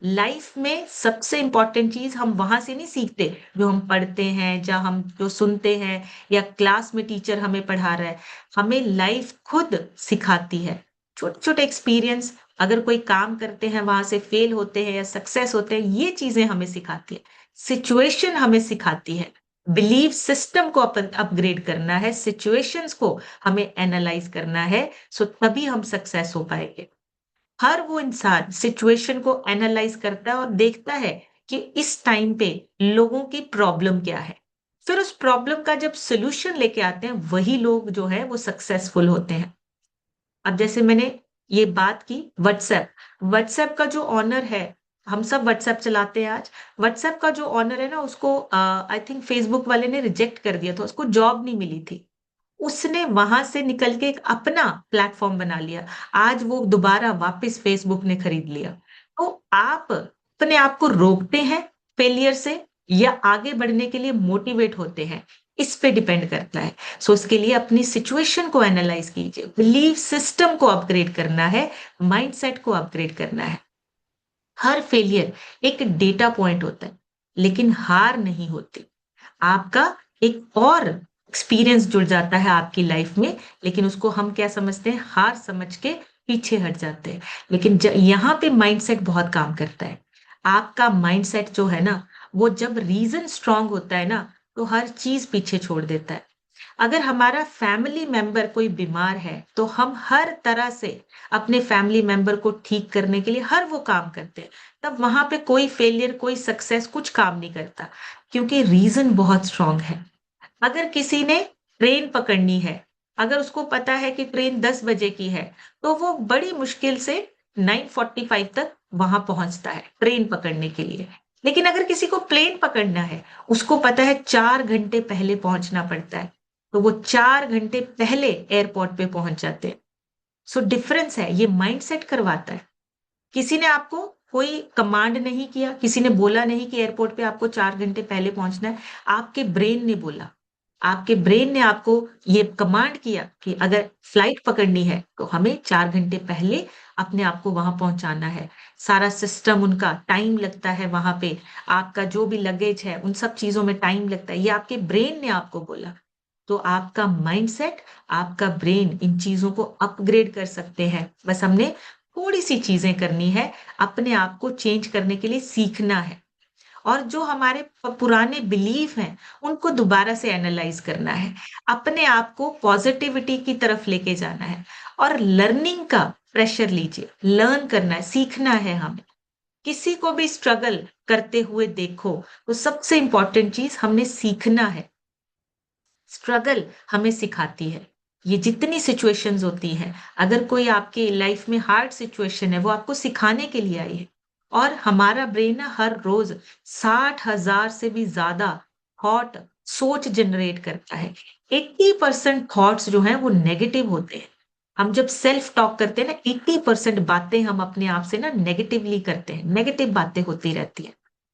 लाइफ में सबसे इम्पोर्टेंट चीज़ हम वहाँ से नहीं सीखते, जो हम पढ़ते हैं, जहाँ हम जो सुनते हैं या क्लास में टीचर हमें पढ़ा रहा है। हमें लाइफ खुद सिखाती है। छोटे-छोटे एक्सपीरियंस अगर कोई काम करते हैं, वहाँ से फेल होते हैं या सक्सेस होते हैं, ये चीज़ें हमें सिखाती है। सिचुएशन हमें सिखाती है। बिलीफ सिस्टम को अपन अपग्रेड करना है, सिचुएशंस को हमें एनालाइज़ करना है, सो तभी हम सक्सेस हो पाएँगे। हर वो इंसान सिचुएशन को एनालाइज करता है और देखता है कि इस टाइम पे लोगों की प्रॉब्लम क्या है। फिर उस प्रॉब्लम का जब सॉल्यूशन लेके आते हैं, वही लोग जो है वो सक्सेसफुल होते हैं। अब जैसे मैंने ये बात की व्हाट्सएप, व्हाट्सएप का जो ओनर है, हम सब व्हाट्सएप चलाते हैं आज। व्हाट्सएप का जो ओनर है ना उसको आई थिंक फेसबुक वाले ने रिजेक्ट कर दिया था, उसको जॉब नहीं मिली थी। उसने वहाँ से निकल के एक अपना प्लेटफ़ॉर्म बना लिया। आज वो दोबारा वापस फ़ेसबुक ने खरीद लिया। तो आप अपने आप को रोकते हैं फेलियर से या आगे बढ़ने के लिए मोटिवेट होते हैं, इस पे डिपेंड करता है। सो इसके लिए अपनी सिचुएशन को एनालाइज़ कीजिए, बिलीफ सिस्टम को अपग्रेड करना है, माइंडसेट को अपग्रेड करना है। हर फेलियर एक डेटा पॉइंट होता है, लेकिन हार नहीं होती। आपका एक और एक्सपीरियंस जुड़ जाता है आपकी लाइफ में, लेकिन उसको हम क्या समझते हैं, हार समझ के पीछे हट जाते हैं। लेकिन यहाँ पे माइंडसेट बहुत काम करता है। आपका माइंडसेट जो है ना, वो जब रीजन स्ट्रांग होता है ना, तो हर चीज पीछे छोड़ देता है। अगर हमारा फैमिली मेंबर कोई बीमार है, तो हम हर तरह से अपने फैमिली मेंबर को ठीक करने के लिए हर वो काम करते हैं। तब वहां पे कोई फेलियर, कोई सक्सेस कुछ काम नहीं करता, क्योंकि रीजन बहुत स्ट्रांग है। अगर किसी ने ट्रेन पकड़नी है, अगर उसको पता है कि ट्रेन 10 बजे की है, तो वो बड़ी मुश्किल से 9:45 तक वहां पहुंचता है ट्रेन पकड़ने के लिए। लेकिन अगर किसी को प्लेन पकड़ना है, उसको पता है 4 घंटे पहले पहुंचना पड़ता है, तो वो 4 घंटे पहले एयरपोर्ट पे पहुंच जाते हैं। सो डिफरेंस है, ये माइंडसेट करवाता है। किसी ने आपको कोई कमांड नहीं किया, किसी ने बोला नहीं कि एयरपोर्ट पे आपको 4 घंटे पहले पहुंचना है, आपके ब्रेन ने बोला। आपके ब्रेन ने आपको ये कमांड किया कि अगर फ्लाइट पकड़नी है, तो हमें 4 घंटे पहले अपने आप को वहां पहुंचाना है। सारा सिस्टम उनका टाइम लगता है वहां पे, आपका जो भी लगेज है, उन सब चीजों में टाइम लगता है। ये आपके ब्रेन ने आपको बोला। तो आपका माइंडसेट, आपका ब्रेन इन चीजों को अपग्रेड कर सकते हैं। बस हमने थोड़ी-सी चीज़ें करनी है, अपने आप को चेंज करने के लिए सीखना है और जो हमारे पुराने बिलीफ हैं, उनको दोबारा से एनालाइज़ करना है। अपने आप को पॉज़िटिविटी की तरफ लेके जाना है और लर्निंग का प्रेशर लीजिए, लर्न करना है, सीखना है हमें। किसी को भी स्ट्रगल करते हुए देखो, तो सबसे इम्पोर्टेंट चीज़ हमने सीखना है। स्ट्रगल हमें सिखाती है। ये जितनी सिचुएशंस होती हैं, अगर कोई आपकी लाइफ में हार्ड सिचुएशन है, वो आपको सिखाने के लिए आई है। और हमारा ब्रेन ना हर रोज 60,000 से भी ज्यादा थॉट, सोच जनरेट करता है। 80% थॉट्स जो हैं वो नेगेटिव होते हैं। हम जब सेल्फ टॉक करते हैं ना, 80% बातें हम अपने आप से ना नेगेटिवली करते हैं, नेगेटिव बातें होती रहती हैं।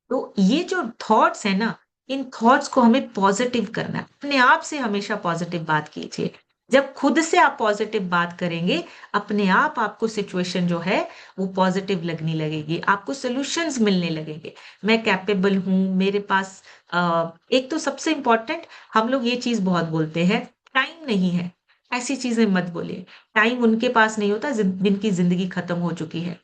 तो ये जो थॉट्स है ना, इन थॉट्स को हमें पॉजिटिव करना है। अपने आप से हमेशा पॉजिटिव बात कीजिए। जब खुद से आप पॉजिटिव बात करेंगे, अपने आप आपको सिचुएशन जो है वो पॉजिटिव लगने लगेगी, आपको सॉल्यूशंस मिलने लगेंगे। मैं कैपेबल हूँ, मेरे पास एक तो सबसे इम्पोर्टेंट, हम लोग ये चीज़ बहुत बोलते हैं, टाइम नहीं है। ऐसी चीज़ें मत बोलिए। टाइम उनके पास नहीं होता जिनकी ज़िंदगी खत्म हो चुकी है।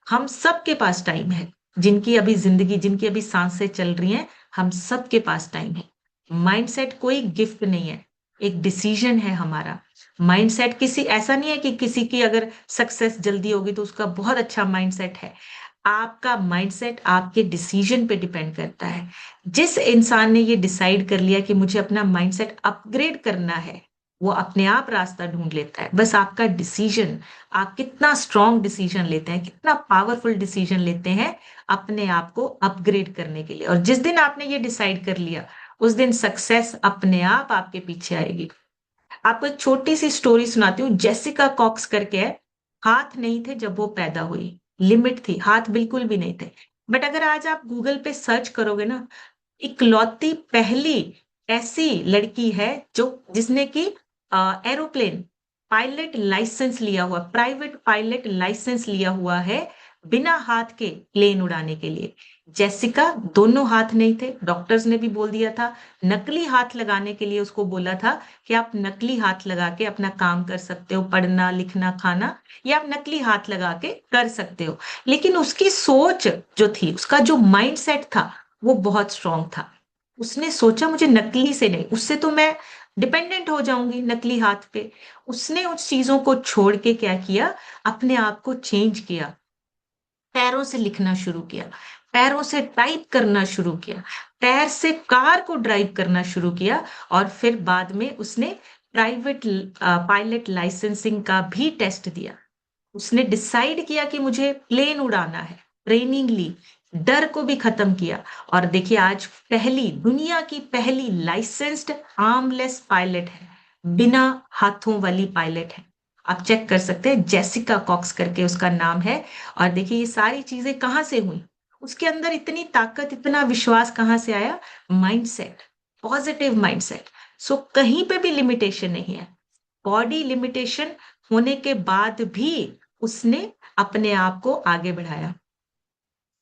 हम सबके पास टाइम है। जिनकी अभी ज़िंदगी, जिनकी अभी साँसें चल रही हैं, हम सबके पास टाइम है। माइंडसेट कोई गिफ्ट नहीं है, एक डिसीजन है हमारा। माइंडसेट किसी ऐसा नहीं है कि किसी की अगर सक्सेस जल्दी होगी तो उसका बहुत अच्छा माइंडसेट है। आपका माइंडसेट आपके डिसीजन पे डिपेंड करता है। जिस इंसान ने ये डिसाइड कर लिया कि मुझे अपना माइंडसेट अपग्रेड करना है, वो अपने आप रास्ता ढूंढ लेता है। बस आपका डिसीजन, आप कितना स्ट्रांग डिसीजन लेते हैं, कितना पावरफुल डिसीजन लेते हैं अपने आप को अपग्रेड करने के लिए। और जिस दिन आपने ये डिसाइड कर लिया, उस दिन सक्सेस अपने आप आपके पीछे आएगी। आपको एक छोटी सी स्टोरी सुनाती हूँ। जेसिका कॉक्स करके है। हाथ नहीं थे जब वो पैदा हुई, लिमिट थी, हाथ बिल्कुल भी नहीं थे। बट अगर आज आप गूगल पे सर्च करोगे ना, इकलौती पहली ऐसी लड़की है जो जिसने की एरोप्लेन पायलट लाइसेंस लिया हुआ, प्राइवेट पायलट लाइसेंस लिया हुआ है, बिना हाथ के प्लेन उड़ाने के लिए। जेसिका दोनों हाथ नहीं थे, डॉक्टर्स ने भी बोल दिया था। नकली हाथ लगाने के लिए उसको बोला था कि आप नकली हाथ लगा के अपना काम कर सकते हो, पढ़ना लिखना खाना, या आप नकली हाथ लगा के कर सकते हो। लेकिन उसकी सोच जो थी, उसका जो माइंडसेट था, वो बहुत स्ट्रांग था। उसने सोचा मुझे नकली से नहीं, उससे तो मैं डिपेंडेंट हो जाऊंगी नकली हाथ पे। उसने उस चीजों को छोड़ के क्या किया, अपने आप को चेंज किया। पैरों से लिखना शुरू किया, पैरों से टाइप करना शुरू किया, पैर से कार को ड्राइव करना शुरू किया। और फिर बाद में उसने प्राइवेट पायलट लाइसेंसिंग का भी टेस्ट दिया। उसने डिसाइड किया कि मुझे प्लेन उड़ाना है, ट्रेनिंग ली, डर को भी खत्म किया। और देखिए आज पहली, दुनिया की पहली लाइसेंस्ड आर्मलेस पायलट है, बिना हाथों वाली पायलट है। आप चेक कर सकते हैं, जेसिका कॉक्स करके उसका नाम है। और देखिए ये सारी चीजें कहाँ से हुई, उसके अंदर इतनी ताकत, इतना विश्वास कहाँ से आया? Mindset, positive mindset. सो कहीं पे भी लिमिटेशन नहीं है। बॉडी लिमिटेशन होने के बाद भी उसने अपने आप को आगे बढ़ाया।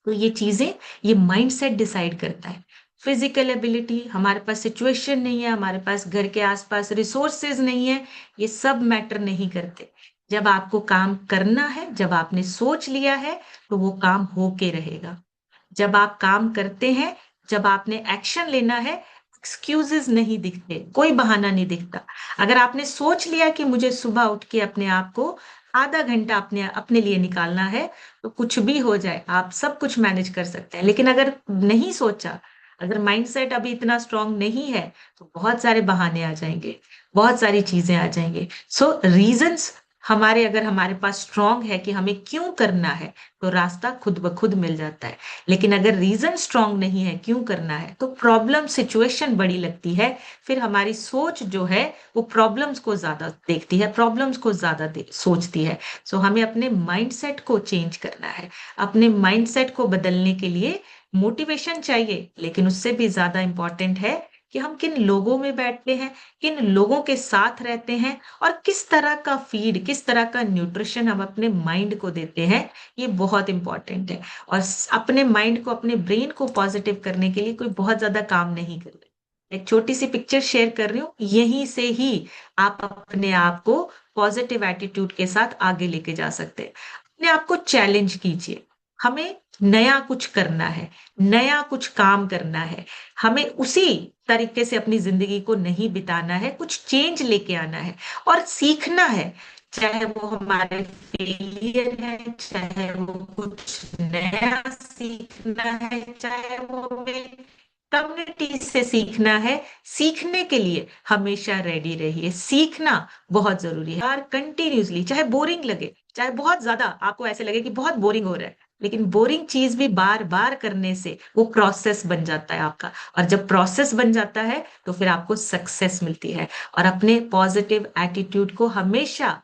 तो ये चीजें, ये माइंडसेट डिसाइड करता है। फिजिकल एबिलिटी, हमारे पास सिचुएशन नहीं है, हमारे पास घर के आसपास रिसोर्सेज नहीं है, ये सब मैटर नहीं करते। जब आपको काम करना है, जब आपने सोच लिया है, तो वो काम होके रहेगा। जब आप काम करते हैं, जब आपने एक्शन लेना है, एक्सक्यूजेस नहीं दिखते, कोई बहाना नहीं दिखता। अगर आपने सोच लिया कि मुझे सुबह उठ के अपने आप को आधा घंटा अपने अपने लिए निकालना है, तो कुछ भी हो जाए आप सब कुछ मैनेज कर सकते हैं। लेकिन अगर नहीं सोचा, अगर माइंडसेट अभी इतना स्ट्रांग नहीं है, तो बहुत सारे बहाने आ जाएंगे, बहुत सारी चीजें आ जाएंगे। सो रीजंस हमारे, अगर हमारे पास स्ट्रांग है कि हमें क्यों करना है, तो रास्ता खुद ब खुद मिल जाता है। लेकिन अगर रीजन स्ट्रांग नहीं है क्यों करना है, तो प्रॉब्लम सिचुएशन बड़ी लगती है। फिर हमारी सोच जो है वो प्रॉब्लम्स को ज्यादा देखती है, प्रॉब्लम्स को ज्यादा सोचती है। सो हमें अपने माइंडसेट को चेंज करना है। अपने माइंडसेट को बदलने के लिए मोटिवेशन चाहिए, लेकिन उससे भी ज्यादा इंपॉर्टेंट है कि हम किन लोगों में बैठते हैं, किन लोगों के साथ रहते हैं, और किस तरह का फीड, किस तरह का न्यूट्रिशन हम अपने माइंड को देते हैं। ये बहुत इंपॉर्टेंट है। और अपने माइंड को, अपने ब्रेन को पॉजिटिव करने के लिए कोई बहुत ज्यादा काम नहीं कर रहे। एक छोटी सी पिक्चर शेयर कर रही हूँ, यहीं से ही आप अपने आप को पॉजिटिव एटीट्यूड के साथ आगे लेके जा सकते हैं। अपने आप को चैलेंज कीजिए। हमें नया कुछ करना है, नया कुछ काम करना है। हमें उसी तरीके से अपनी जिंदगी को नहीं बिताना है, कुछ चेंज लेके आना है और सीखना है। चाहे वो हमारे फेलियर है, चाहे वो कुछ नया सीखना है, चाहे वो हमें कम्युनिटी से सीखना है। सीखने के लिए हमेशा रेडी रहिए। सीखना बहुत जरूरी है यार, कंटिन्यूसली। चाहे बोरिंग लगे, चाहे बहुत ज्यादा आपको ऐसे लगे कि बहुत बोरिंग हो रहा है, लेकिन बोरिंग चीज भी बार बार करने से वो प्रोसेस बन जाता है आपका। और जब प्रोसेस बन जाता है, तो फिर आपको सक्सेस मिलती है। और अपने पॉजिटिव एटीट्यूड को हमेशा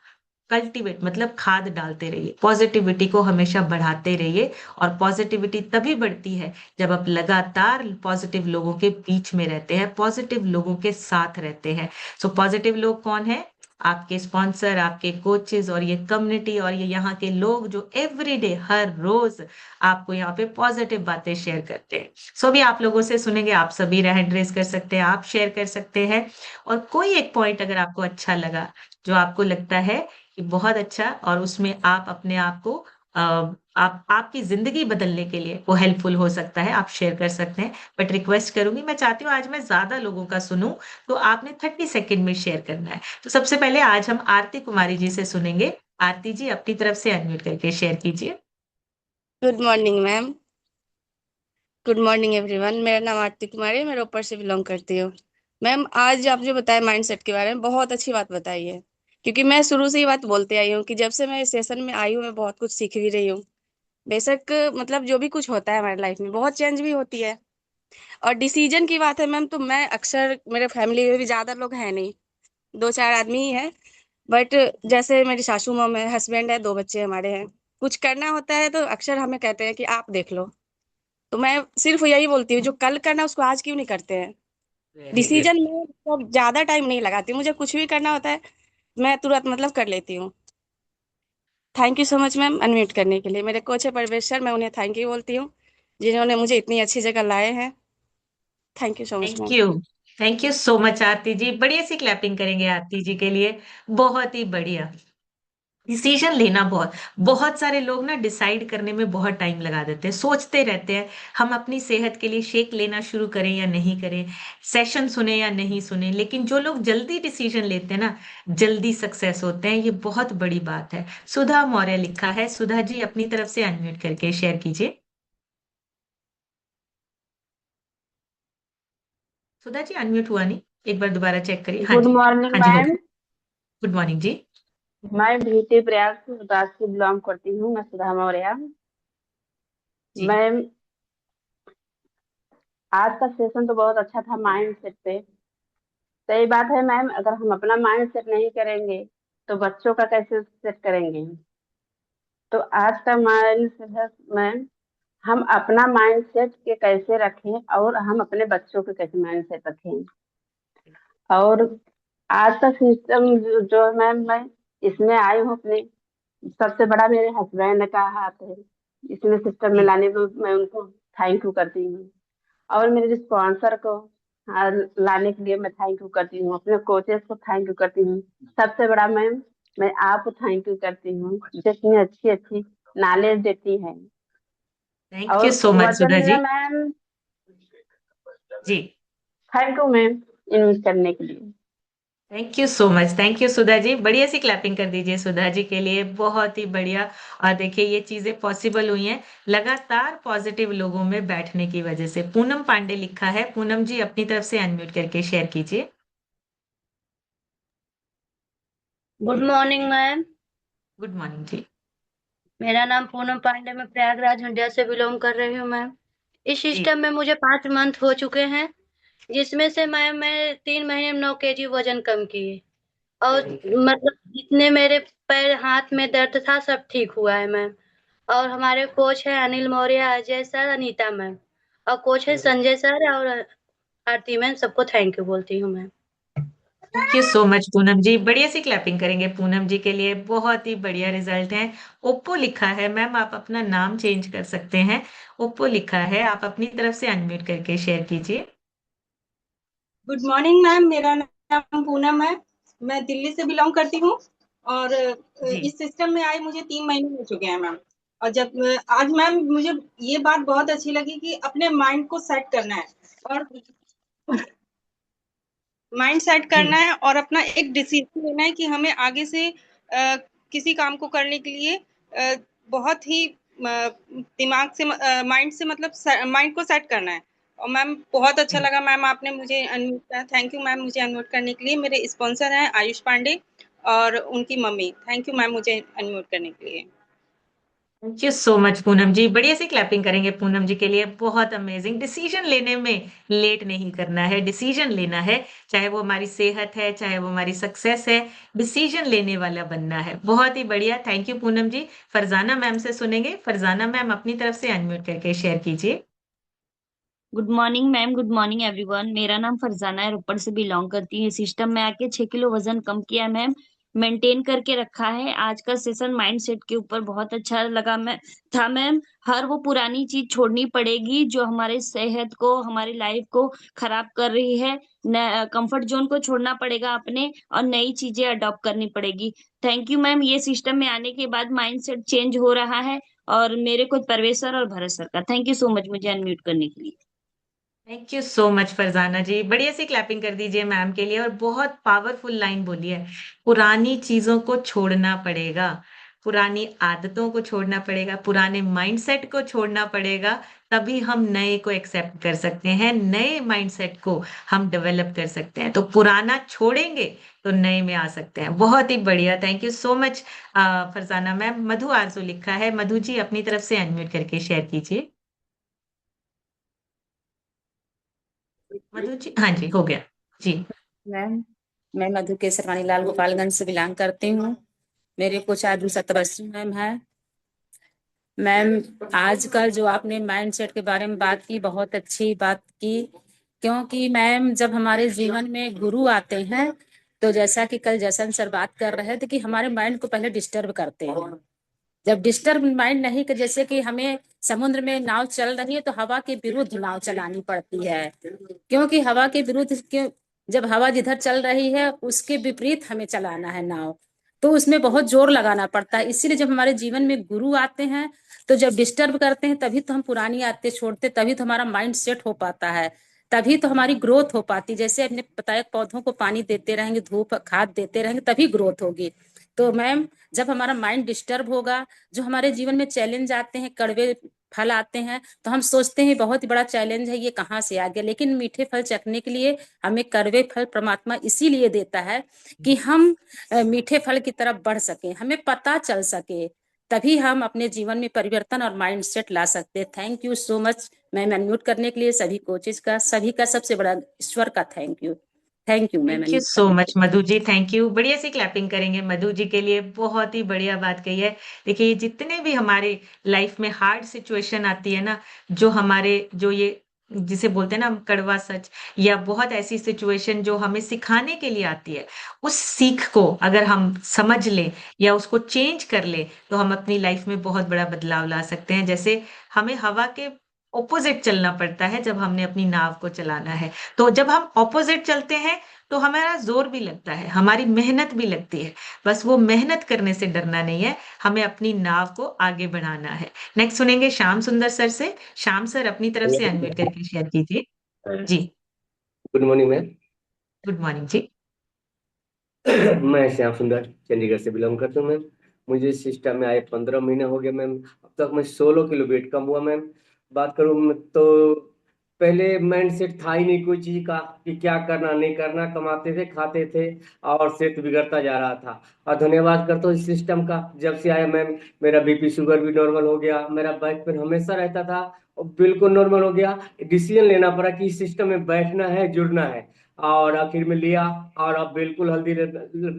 कल्टीवेट, मतलब खाद डालते रहिए, पॉजिटिविटी को हमेशा बढ़ाते रहिए। और पॉजिटिविटी तभी बढ़ती है जब आप लगातार पॉजिटिव लोगों के बीच में रहते हैं, पॉजिटिव लोगों के साथ रहते हैं। सो पॉजिटिव लोग कौन है? आपके स्पॉन्सर, आपके कोचेस, और ये कम्युनिटी, और ये यहाँ के लोग जो एवरीडे, हर रोज आपको यहाँ पे पॉजिटिव बातें शेयर करते हैं। सो भी आप लोगों से सुनेंगे, आप सभी हैंड रेज कर सकते हैं, आप शेयर कर सकते हैं। और कोई एक पॉइंट अगर आपको अच्छा लगा, जो आपको लगता है कि बहुत अच्छा, और उसमें आप अपने आप को आप आपकी जिंदगी बदलने के लिए वो हेल्पफुल हो सकता है, आप शेयर कर सकते हैं। बट रिक्वेस्ट करूंगी, मैं चाहती हूँ आज मैं ज्यादा लोगों का सुनूं, तो आपने 30 सेकंड में शेयर करना है। तो सबसे पहले आज हम आरती कुमारी जी से सुनेंगे। आरती जी अपनी तरफ से अनम्यूट करके शेयर कीजिए। Good morning ma'am. Good morning everyone. मेरा नाम आरती कुमारी है, मैं रोपड़ से बिलोंग करती हूँ। मैम आज आप जो बताया माइंडसेट के बारे में बहुत अच्छी बात बताई है, क्योंकि मैं शुरू से ही बात बोलते आई हूँ कि जब से मैं इस सेशन में आई हूँ मैं बहुत कुछ सीख भी रही हूँ। बेशक मतलब जो भी कुछ होता है हमारी लाइफ में बहुत चेंज भी होती है। और डिसीजन की बात है मैम, तो मैं अक्सर मेरे फैमिली में भी ज्यादा लोग हैं नहीं, दो चार आदमी ही है। बट जैसे मेरी सासू मॉम है, हस्बैंड है, दो बच्चे हमारे हैं। कुछ करना होता है तो अक्सर हमें कहते हैं कि आप देख लो। तो मैं सिर्फ यही बोलती हूँ जो कल करना है उसको आज क्यों नहीं करते हैं। Very good. डिसीजन में मतलब ज्यादा टाइम नहीं लगाती, मुझे कुछ भी करना होता है मैं तुरंत मतलब कर लेती हूँ। Thank you so much ma'am unmute करने के लिए। मेरे कोच है परवेश सर, मैं उन्हें थैंक यू बोलती हूँ जिन्होंने मुझे इतनी अच्छी जगह लाए हैं। Thank you so much thank ma'am. You. Thank you so much Aarti ji, बढ़िया सी क्लैपिंग करेंगे आरती जी के लिए। बहुत ही बढ़िया। डिसीजन लेना बहुत, बहुत सारे लोग ना डिसाइड करने में बहुत टाइम लगा देते हैं, सोचते रहते हैं हम अपनी सेहत के लिए शेक लेना शुरू करें या नहीं करें, सेशन सुने या नहीं सुने। लेकिन जो लोग जल्दी डिसीजन लेते हैं ना, जल्दी सक्सेस होते हैं, ये बहुत बड़ी बात है। सुधा मौर्य लिखा है, सुधा जी अपनी तरफ से अनम्यूट करके शेयर कीजिए। सुधा जी अनम्यूट हुआ नहीं, एक बार दोबारा चेक करिए। हाँ गुड जी। मॉर्निंग हाँ जी, हो मैम। गया। Good morning ji. मैं ब्यूटी प्रयाग से गुजरात से बिलोंग करती हूँ, मैं सुधा मौर्य। जी। मैम आज का सेशन तो बहुत अच्छा था माइंड सेट पे। सही बात है मैम, अगर हम अपना माइंड सेट नहीं करेंगे तो बच्चों का कैसे सेट करेंगे। तो आज का माइंड सेट है मैम, हम अपना माइंड सेट के कैसे रखें और हम अपने बच्चों के कैसे माइंड सेट रखें। और आज का सिस्टम जो है मैम, मैं इसमें आई हूँ अपने, सबसे बड़ा मेरे हस्बैंड का हाथ है इसमें सिस्टम में जी। लाने में, मैं उनको थैंक यू करती हूँ। और मेरे स्पॉन्सर को लाने के लिए मैं थैंक यू करती हूँ, अपने कोचेस को थैंक यू करती हूँ। सबसे बड़ा मैम मैं आपको थैंक यू करती हूँ जो इतनी अच्छी अच्छी नॉलेज देती है। थैंक और यू सो मच वचन सुधा में ji. Ma'am, ji. Thank you ma'am invite करने के लिए। Thank you so much, thank you Sudha ji, बढ़िया सी क्लैपिंग कर दीजिए सुधा जी के लिए, बहुत ही बढ़िया। और देखिए ये चीजें पॉसिबल हुई हैं लगातार पॉजिटिव लोगों में बैठने की वजह से। पूनम पांडे लिखा है, पूनम जी अपनी तरफ से अनम्यूट करके शेयर कीजिए। Good morning ma'am. Good morning ji. मेरा नाम पूनम पांडे, मैं प्रयागराज इंडिया से बिलोंग कर रही हूँ मैम। इस जी। सिस्टम में मुझे 5 मंथ हो चुके हैं, जिसमें से मैम मैं 3 महीने में 9 kg वजन कम किए। और वेरी गुड। मतलब जितने मेरे पैर हाथ में दर्द था सब ठीक हुआ है मैम। और हमारे कोच है अनिल मौर्य, अजय सर, अनीता मैम। और कोच है संजय सर और आरती मैम। सबको थैंक यू बोलती हूँ ma'am. Thank you so much Poonam ji, बढ़िया सी क्लैपिंग करेंगे पूनम जी के लिए, बहुत ही बढ़िया रिजल्ट है। ओप्पो लिखा है, मैम आप अपना नाम चेंज कर सकते हैं। ओप्पो लिखा है, आप अपनी तरफ से अनम्यूट करके शेयर कीजिए। गुड मॉर्निंग मैम, मेरा नाम पूनम है। मैं दिल्ली से बिलोंग करती हूँ। और जी। इस सिस्टम में आए मुझे 3 महीने हो चुके हैं मैम। और जब आज मैम मुझे ये बात बहुत अच्छी लगी कि अपने माइंड को सेट करना है, और माइंड सेट जी। करना है और अपना एक डिसीजन लेना है कि हमें आगे से किसी काम को करने के लिए बहुत ही दिमाग से, माइंड से, मतलब माइंड को सेट करना है। और मैम बहुत अच्छा जी। लगा मैम, आपने मुझे अनम्यूट किया। थैंक यू मैम मुझे अनम्यूट करने के लिए। मेरे स्पॉन्सर हैं आयुष पांडे और उनकी मम्मी। थैंक यू मैम मुझे अनम्यूट करने के लिए। Thank you so much Poonam ji, बढ़िया सी क्लैपिंग करेंगे पूनम जी के लिए, बहुत अमेजिंग। डिसीजन लेने में लेट नहीं करना है, डिसीजन लेना है, चाहे वो हमारी सेहत है चाहे वो हमारी सक्सेस है, डिसीजन लेने वाला बनना है। बहुत ही बढ़िया, thank you Poonam ji. Farzana ma'am से सुनेंगे, फरजाना मैम अपनी तरफ से अनम्यूट करके शेयर कीजिए। Good morning ma'am. Good morning everyone. मेरा नाम फरजाना है, रोपड़ से बिलोंग करती है। सिस्टम में आके 6 किलो वजन कम किया है मैम, मेंटेन करके रखा है। आज का सेशन माइंड सेट के ऊपर बहुत अच्छा लगा मैं था मैम। हर वो पुरानी चीज छोड़नी पड़ेगी जो हमारे सेहत को, हमारी लाइफ को खराब कर रही है। कंफर्ट जोन को छोड़ना पड़ेगा अपने, और नई चीजें अडॉप्ट करनी पड़ेगी। थैंक यू मैम, ये सिस्टम में आने के बाद माइंडसेट चेंज हो रहा है। और मेरे को परवेश सर और भरत सर का थैंक यू सो मच मुझे अनम्यूट करने के लिए। Thank you so much Farzana ji, बढ़िया सी क्लैपिंग कर दीजिए मैम के लिए। और बहुत पावरफुल लाइन बोली है, पुरानी चीजों को छोड़ना पड़ेगा, पुरानी आदतों को छोड़ना पड़ेगा, पुराने माइंडसेट को छोड़ना पड़ेगा, तभी हम नए को एक्सेप्ट कर सकते हैं, नए माइंडसेट को हम डेवलप कर सकते हैं। तो पुराना छोड़ेंगे तो नए में आ सकते हैं। बहुत ही बढ़िया, thank you so much Farzana ma'am. Madhu Arzoo लिखा है, मधु जी अपनी तरफ से अनम्यूट करके शेयर कीजिए। मधु जी, हाँ जी, हो गया जी। मैम, मैं मधु केसरवानी लाल गोपालगंज से बिलोंग करती हूँ। मेरे कुछ आदमी सतबस्ती मैम है। मैम, आजकल जो आपने माइंडसेट के बारे में बात की, बहुत अच्छी बात की। क्योंकि मैम, जब हमारे जीवन में गुरु आते हैं, तो जैसा कि कल जसन सर बात कर रहे थे कि हमारे माइंड को पहले डिस्टर्ब करते हैं। जब डिस्टर्ब माइंड नहीं, कि जैसे कि हमें समुद्र में नाव चल रही है तो हवा के विरुद्ध नाव चलानी पड़ती है। क्योंकि हवा के विरुद्ध क्यों, जब हवा जिधर चल रही है उसके विपरीत हमें चलाना है नाव, तो उसमें बहुत जोर लगाना पड़ता है। इसीलिए जब हमारे जीवन में गुरु आते हैं, तो जब डिस्टर्ब करते हैं, तभी तो हम पुरानी आदतें छोड़ते, तभी तो हमारा माइंड सेट हो पाता है, तभी तो हमारी ग्रोथ हो पाती। जैसे आपने बताया, पौधों को पानी देते रहेंगे, धूप खाद देते रहेंगे, तभी ग्रोथ होगी। तो मैम, जब हमारा माइंड डिस्टर्ब होगा, जो हमारे जीवन में चैलेंज आते हैं, कड़वे फल आते हैं, तो हम सोचते हैं बहुत ही बड़ा चैलेंज है, ये कहाँ से आ गया। लेकिन मीठे फल चखने के लिए हमें कड़वे फल परमात्मा इसीलिए देता है कि हम मीठे फल की तरफ बढ़ सके, हमें पता चल सके, तभी हम अपने जीवन में परिवर्तन और माइंड सेट ला सकते हैं। Thank you so much ma'am, unmute करने के लिए सभी कोचेज का, सभी का, सबसे बड़ा ईश्वर का thank you. Thank you ma'am, thank you unmute so करने के much Madhu ji, thank you. बढ़िया सी क्लैपिंग करेंगे मधु जी के लिए, बहुत ही बढ़िया बात कही है। देखिए, जितने भी हमारे लाइफ में हार्ड सिचुएशन आती है ना, जो हमारे, जो ये जिसे बोलते हैं ना हम कड़वा सच, या बहुत ऐसी सिचुएशन जो हमें सिखाने के लिए आती है, उस सीख को अगर हम समझ लें या उसको चेंज कर ले, तो हम अपनी लाइफ में बहुत बड़ा बदलाव ला सकते हैं। जैसे हमें हवा के ऑपोजिट चलना पड़ता है जब हमने अपनी नाव को चलाना है। तो जब हम ऑपोजिट चलते हैं तो हमारा जोर भी लगता है, हमारी मेहनत भी लगती है। बस वो मेहनत करने से डरना नहीं है, हमें अपनी नाव को आगे बढ़ाना है। नेक्स्ट सुनेंगे श्याम सुंदर सर से। श्याम सर अपनी तरफ से अनम्यूट करके शेयर कीजिए ji. Good morning ma'am. Good morning ji. मैं श्याम सुंदर चंडीगढ़ से बिलोंग करता हूँ मैम। मुझे इस सिस्टम में आए 15 महीने हो गए मैम। अब तक मैं 16 किलो वेट कम हुआ मैम। बात करूँ तो पहले माइंड सेट था ही नहीं कोई चीज का कि क्या करना नहीं करना, कमाते थे खाते थे और सेहत बिगड़ता जा रहा था। और धन्यवाद करता हूँ इस सिस्टम का, जब से आया मैम मेरा बीपी शुगर भी नॉर्मल हो गया, मेरा बैक पेन हमेशा रहता था और बिल्कुल नॉर्मल हो गया। डिसीजन लेना पड़ा कि इस सिस्टम में बैठना है, जुड़ना है, और आखिर में लिया। और अब बिल्कुल हेल्दी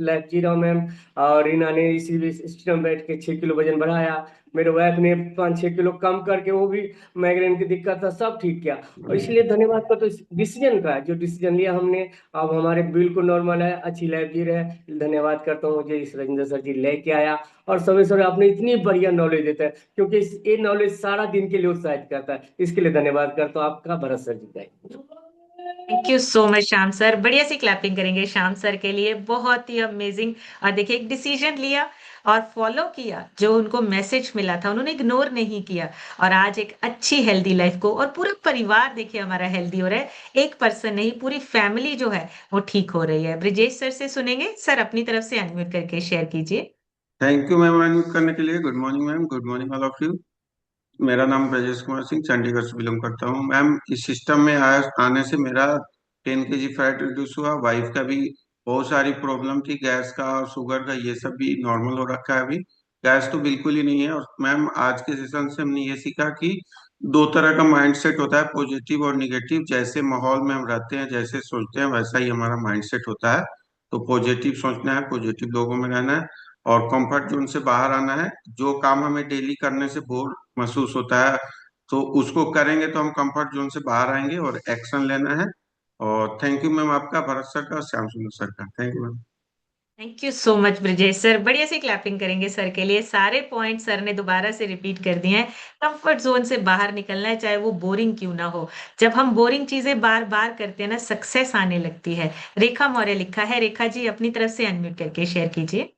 लाइफ जी रहा हूँ मैम। और इन्होंने ने इसी सिस्टम बैठ के 6 किलो वजन बढ़ाया। मेरे वाइफ ने 5-6 किलो कम करके, वो भी माइग्रेन की दिक्कत था, सब ठीक किया। और इसलिए धन्यवाद करते इस डिसीजन का, जो डिसीजन लिया हमने, अब हमारे बिल्कुल नॉर्मल है, अच्छी लाइफ जी रहे हैं। धन्यवाद करता हूँ मुझे इस रविंद्र सर जी लेके आया, और समय समय आपने इतनी बढ़िया नॉलेज देता है, क्योंकि ये नॉलेज सारा दिन के लिए उत्साहित करता है। इसके लिए धन्यवाद करता हूँ आपका, भरत सर जी का। Thank you so much Shyam sir, बढ़िया सी क्लैपिंग करेंगे श्याम सर के लिए, बहुत ही अमेजिंग। और देखिए, एक डिसीजन लिया और फॉलो किया, जो उनको मैसेज मिला था उन्होंने इग्नोर नहीं किया, और आज एक अच्छी हेल्दी लाइफ को, और पूरा परिवार देखिए हमारा हेल्दी हो रहा है, एक पर्सन नहीं पूरी फैमिली जो है वो ठीक हो रही है। ब्रिजेश सर से सुनेंगे, सर अपनी तरफ से अनम्यूट करके शेयर कीजिए। थैंक यू मैम अनम्यूट करने के लिए। Good morning ma'am, good morning all of you. मेरा नाम ब्रजेश कुमार सिंह, चंडीगढ़ से बिलोंग करता हूँ मैम। इस सिस्टम में आने से मेरा 10 kg फैट रिड्यूस हुआ। वाइफ का भी बहुत सारी प्रॉब्लम थी, गैस का और शुगर का, ये सब भी नॉर्मल हो रखा है अभी। गैस तो बिल्कुल ही नहीं है। और मैम, आज के सेशन से हमने ये सीखा कि दो तरह का माइंड सेट होता है, पॉजिटिव और निगेटिव। जैसे माहौल में हम रहते हैं, जैसे सोचते हैं, वैसा ही हमारा माइंड सेट होता है। तो पॉजिटिव सोचना है, पॉजिटिव लोगों में रहना है, और कंफर्ट जोन से बाहर आना है। जो काम हमें डेली करने से बोर महसूस होता है, तो उसको करेंगे तो हम कंफर्ट जोन से बाहर आएंगे, और एक्शन लेना है। और थैंक यू मैम आपका, भरत सर का और श्याम सुंदर सर का। Thank you ma'am. Thank you so much Brijesh sir. बढ़िया से क्लैपिंग करेंगे सर के लिए। सारे पॉइंट सर ने दोबारा से रिपीट कर दिए हैं। कंफर्ट जोन से बाहर निकलना है, चाहे वो बोरिंग क्यों ना हो। जब हम बोरिंग चीजें बार बार करते हैं ना, सक्सेस आने लगती है। रेखा मौर्य लिखा है। रेखा जी अपनी तरफ से अनम्यूट करके शेयर कीजिए।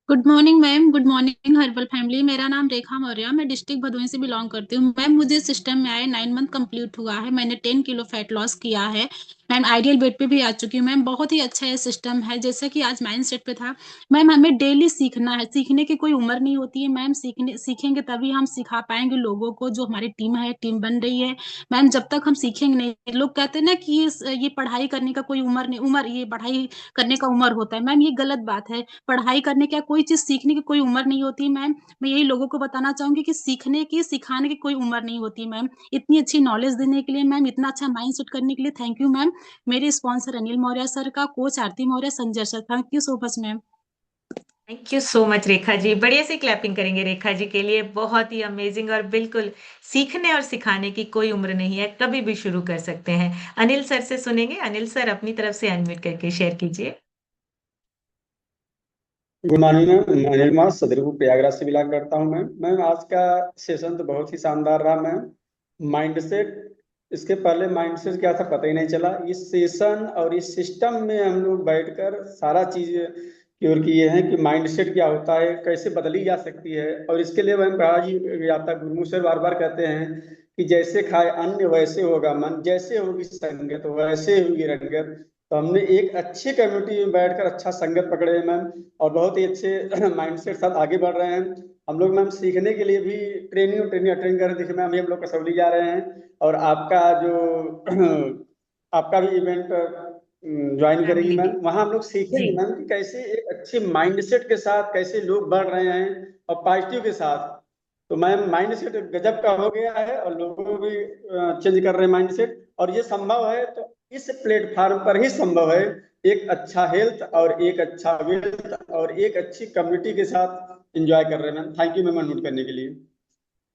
Good morning ma'am, good morning herbal family. मेरा नाम रेखा मौर्य, मैं डिस्ट्रिक्ट भदोही से बिलोंग करती हूँ। मैम मुझे सिस्टम में आए 9 मंथ कंप्लीट हुआ है, मैंने 10 किलो फैट लॉस किया है। मैम आइडियल वेट पे भी आ चुकी हूँ। मैम बहुत ही अच्छा ये सिस्टम है। जैसे कि आज माइंड सेट पे था मैम, हमें डेली सीखना है। सीखने की कोई उम्र नहीं होती है मैम। सीखेंगे तभी हम सिखा पाएंगे लोगों को। जो हमारी टीम है, टीम बन रही है मैम, जब तक हम सीखेंगे नहीं। लोग कहते हैं ना कि ये पढ़ाई करने का कोई उम्र नहीं, ये पढ़ाई करने का उम्र होता है। मैम ये गलत बात है। पढ़ाई करने की या कोई चीज सीखने की कोई उम्र नहीं होती मैम। मैं यही लोगों को बताना चाहूंगी कि सीखने की, सिखाने की कोई उम्र नहीं होती मैम। इतनी अच्छी नॉलेज देने के लिए मैम, इतना अच्छा माइंड सेट करने के लिए थैंक यू मैम। मेरे स्पॉन्सर अनिल मौर्य सर का, coach Aarti Maurya, Sanjay sir, thank you so much ma'am. Thank you so much Rekha ji. बढ़िया से क्लैपिंग करेंगे रेखा जी के लिए। बहुत ही अमेजिंग। और बिल्कुल सीखने और सिखाने की कोई उम्र नहीं है, कभी भी शुरू कर सकते हैं। अनिल सर से सुनेंगे। अनिल सर अपनी तरफ से अनम्यूट करके शेयर कीजिए। गुड मॉर्निंग मैम, मैं अनिल कुमार सदरपुर प्रयागराज से बिलोंग करता हूँ। मैम मैम आज का सेशन तो बहुत ही शानदार रहा मैम। माइंडसेट, इसके पहले माइंडसेट क्या था पता ही नहीं चला। इस सेशन और इस सिस्टम में हम लोग बैठकर सारा चीज क्योर किए हैं कि माइंडसेट क्या होता है, कैसे बदली जा सकती है। और इसके लिए मैम कहा जी जाता, गुरु सर बार बार कहते हैं कि जैसे खाए अन्न वैसे होगा मन, जैसे होगी संगत वैसे होगी रंगत। तो हमने एक अच्छी कम्युनिटी में बैठकर अच्छा संगत पकड़े हैं मैम, और बहुत ही अच्छे माइंडसेट साथ आगे बढ़ रहे हैं। हम लोग मैम सीखने के लिए भी ट्रेनिंग अटेंड कर रहे हैं। देखिए मैम, अभी हम लोग कसौली जा रहे हैं और आपका जो आपका भी इवेंट ज्वाइन करेंगे फैमिली मैम। भी। वहाँ हम लोग जी। सीखेंगे मैम कि कैसे एक अच्छे माइंडसेट के साथ कैसे लोग बढ़ रहे हैं और पॉजिटिव के साथ। तो मैम माइंडसेट गजब का हो गया है और लोगों को भी चेंज कर रहे हैं माइंडसेट। और ये संभव है तो इस प्लेटफॉर्म पर ही संभव है। एक अच्छा हेल्थ और एक अच्छा वेल्थ और एक अच्छी कम्युनिटी के साथ एंजॉय कर रहे हैं ma'am. Thank you ma'am unmute करने के लिए।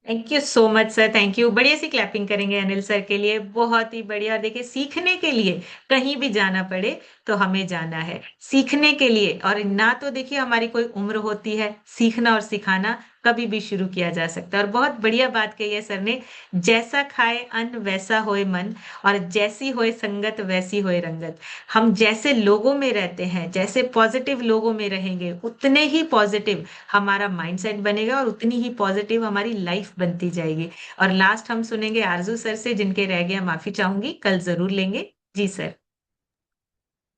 Thank you so much sir. Thank you. बढ़िया सी क्लैपिंग करेंगे अनिल सर के लिए। बहुत ही बढ़िया। और देखिए सीखने के लिए कहीं भी जाना पड़े तो हमें जाना है सीखने के लिए। और ना तो देखिए हमारी कोई उम्र होती है, सीखना और सिखाना कभी भी शुरू किया जा सकता है। और बहुत बढ़िया बात कही है सर ने। जैसा खाए अन्न वैसा होए मन, और जैसी होए संगत वैसी होए रंगत। हम जैसे लोगों में रहते हैं, जैसे पॉजिटिव लोगों में रहेंगे, उतने ही पॉजिटिव हमारा माइंडसेट बनेगा और उतनी ही पॉजिटिव हमारी लाइफ बनती जाएगी। और लास्ट हम सुनेंगे आरजू सर से, जिनके रह गए माफी चाहूंगी, कल जरूर लेंगे। Ji sir.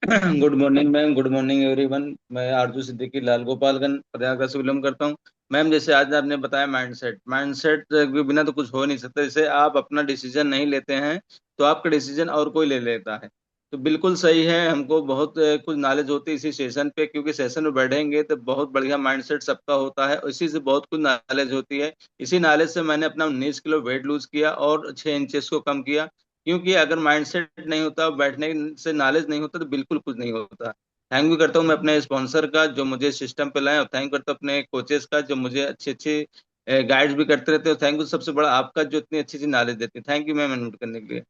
Good morning ma'am, good morning everyone. मैं आरजू सिद्दीकी, लाल गोपालगंज, प्रयागराज से बिलोंग करता हूँ। मैम जैसे आज आपने बताया माइंडसेट, माइंडसेट के बिना तो कुछ हो नहीं सकता। जैसे आप अपना डिसीजन नहीं लेते हैं तो आपका डिसीजन और कोई ले लेता है। तो बिल्कुल सही है। हमको बहुत कुछ नॉलेज होती है इसी सेशन पे, क्योंकि सेशन में बैठेंगे तो बहुत बढ़िया माइंडसेट सबका होता है, इसी से बहुत कुछ नॉलेज होती है। इसी नॉलेज से मैंने अपना 19 किलो वेट लूज किया और 6 इंचेस को कम किया। क्योंकि अगर माइंडसेट नहीं होता, बैठने से नॉलेज नहीं होता, तो बिल्कुल कुछ नहीं होता। थैंक यू करता हूँ मैं अपने स्पॉन्सर का जो मुझे सिस्टम पे लाए, और थैंक करता हूँ अपने कोचेस का जो मुझे अच्छे अच्छे गाइड्स भी करते रहते हैं। थैंक यू सबसे बड़ा आपका जो इतनी अच्छी अच्छी नॉलेज देती है। थैंक यू मैम अनम्यूट करने के लिए।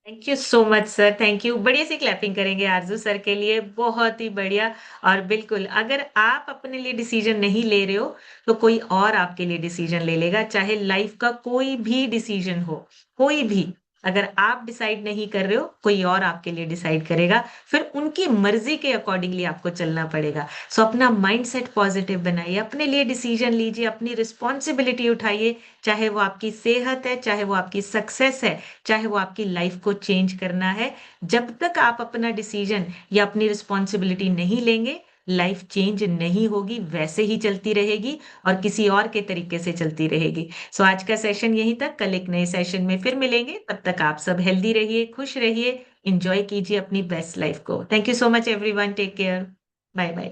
Thank you so much sir. Thank you. बढ़िया सी क्लैपिंग करेंगे आरजू सर के लिए। बहुत ही बढ़िया। और बिल्कुल अगर आप अपने लिए डिसीजन नहीं ले रहे हो तो कोई और आपके लिए डिसीजन ले लेगा। चाहे लाइफ का कोई भी डिसीजन हो, कोई भी, अगर आप डिसाइड नहीं कर रहे हो कोई और आपके लिए डिसाइड करेगा। फिर उनकी मर्जी के अकॉर्डिंगली आपको चलना पड़ेगा। सो अपना माइंडसेट पॉजिटिव बनाइए, अपने लिए डिसीजन लीजिए, अपनी रिस्पॉन्सिबिलिटी उठाइए। चाहे वो आपकी सेहत है, चाहे वो आपकी सक्सेस है, चाहे वो आपकी लाइफ को चेंज करना है। जब तक आप अपना डिसीजन या अपनी रिस्पॉन्सिबिलिटी नहीं लेंगे, लाइफ चेंज नहीं होगी, वैसे ही चलती रहेगी और किसी और के तरीके से चलती रहेगी। सो आज का सेशन यहीं तक। कल एक नए सेशन में फिर मिलेंगे। तब तक आप सब हेल्दी रहिए, खुश रहिए, इंजॉय कीजिए अपनी बेस्ट लाइफ को। Thank you so much everyone. Take care. Bye bye.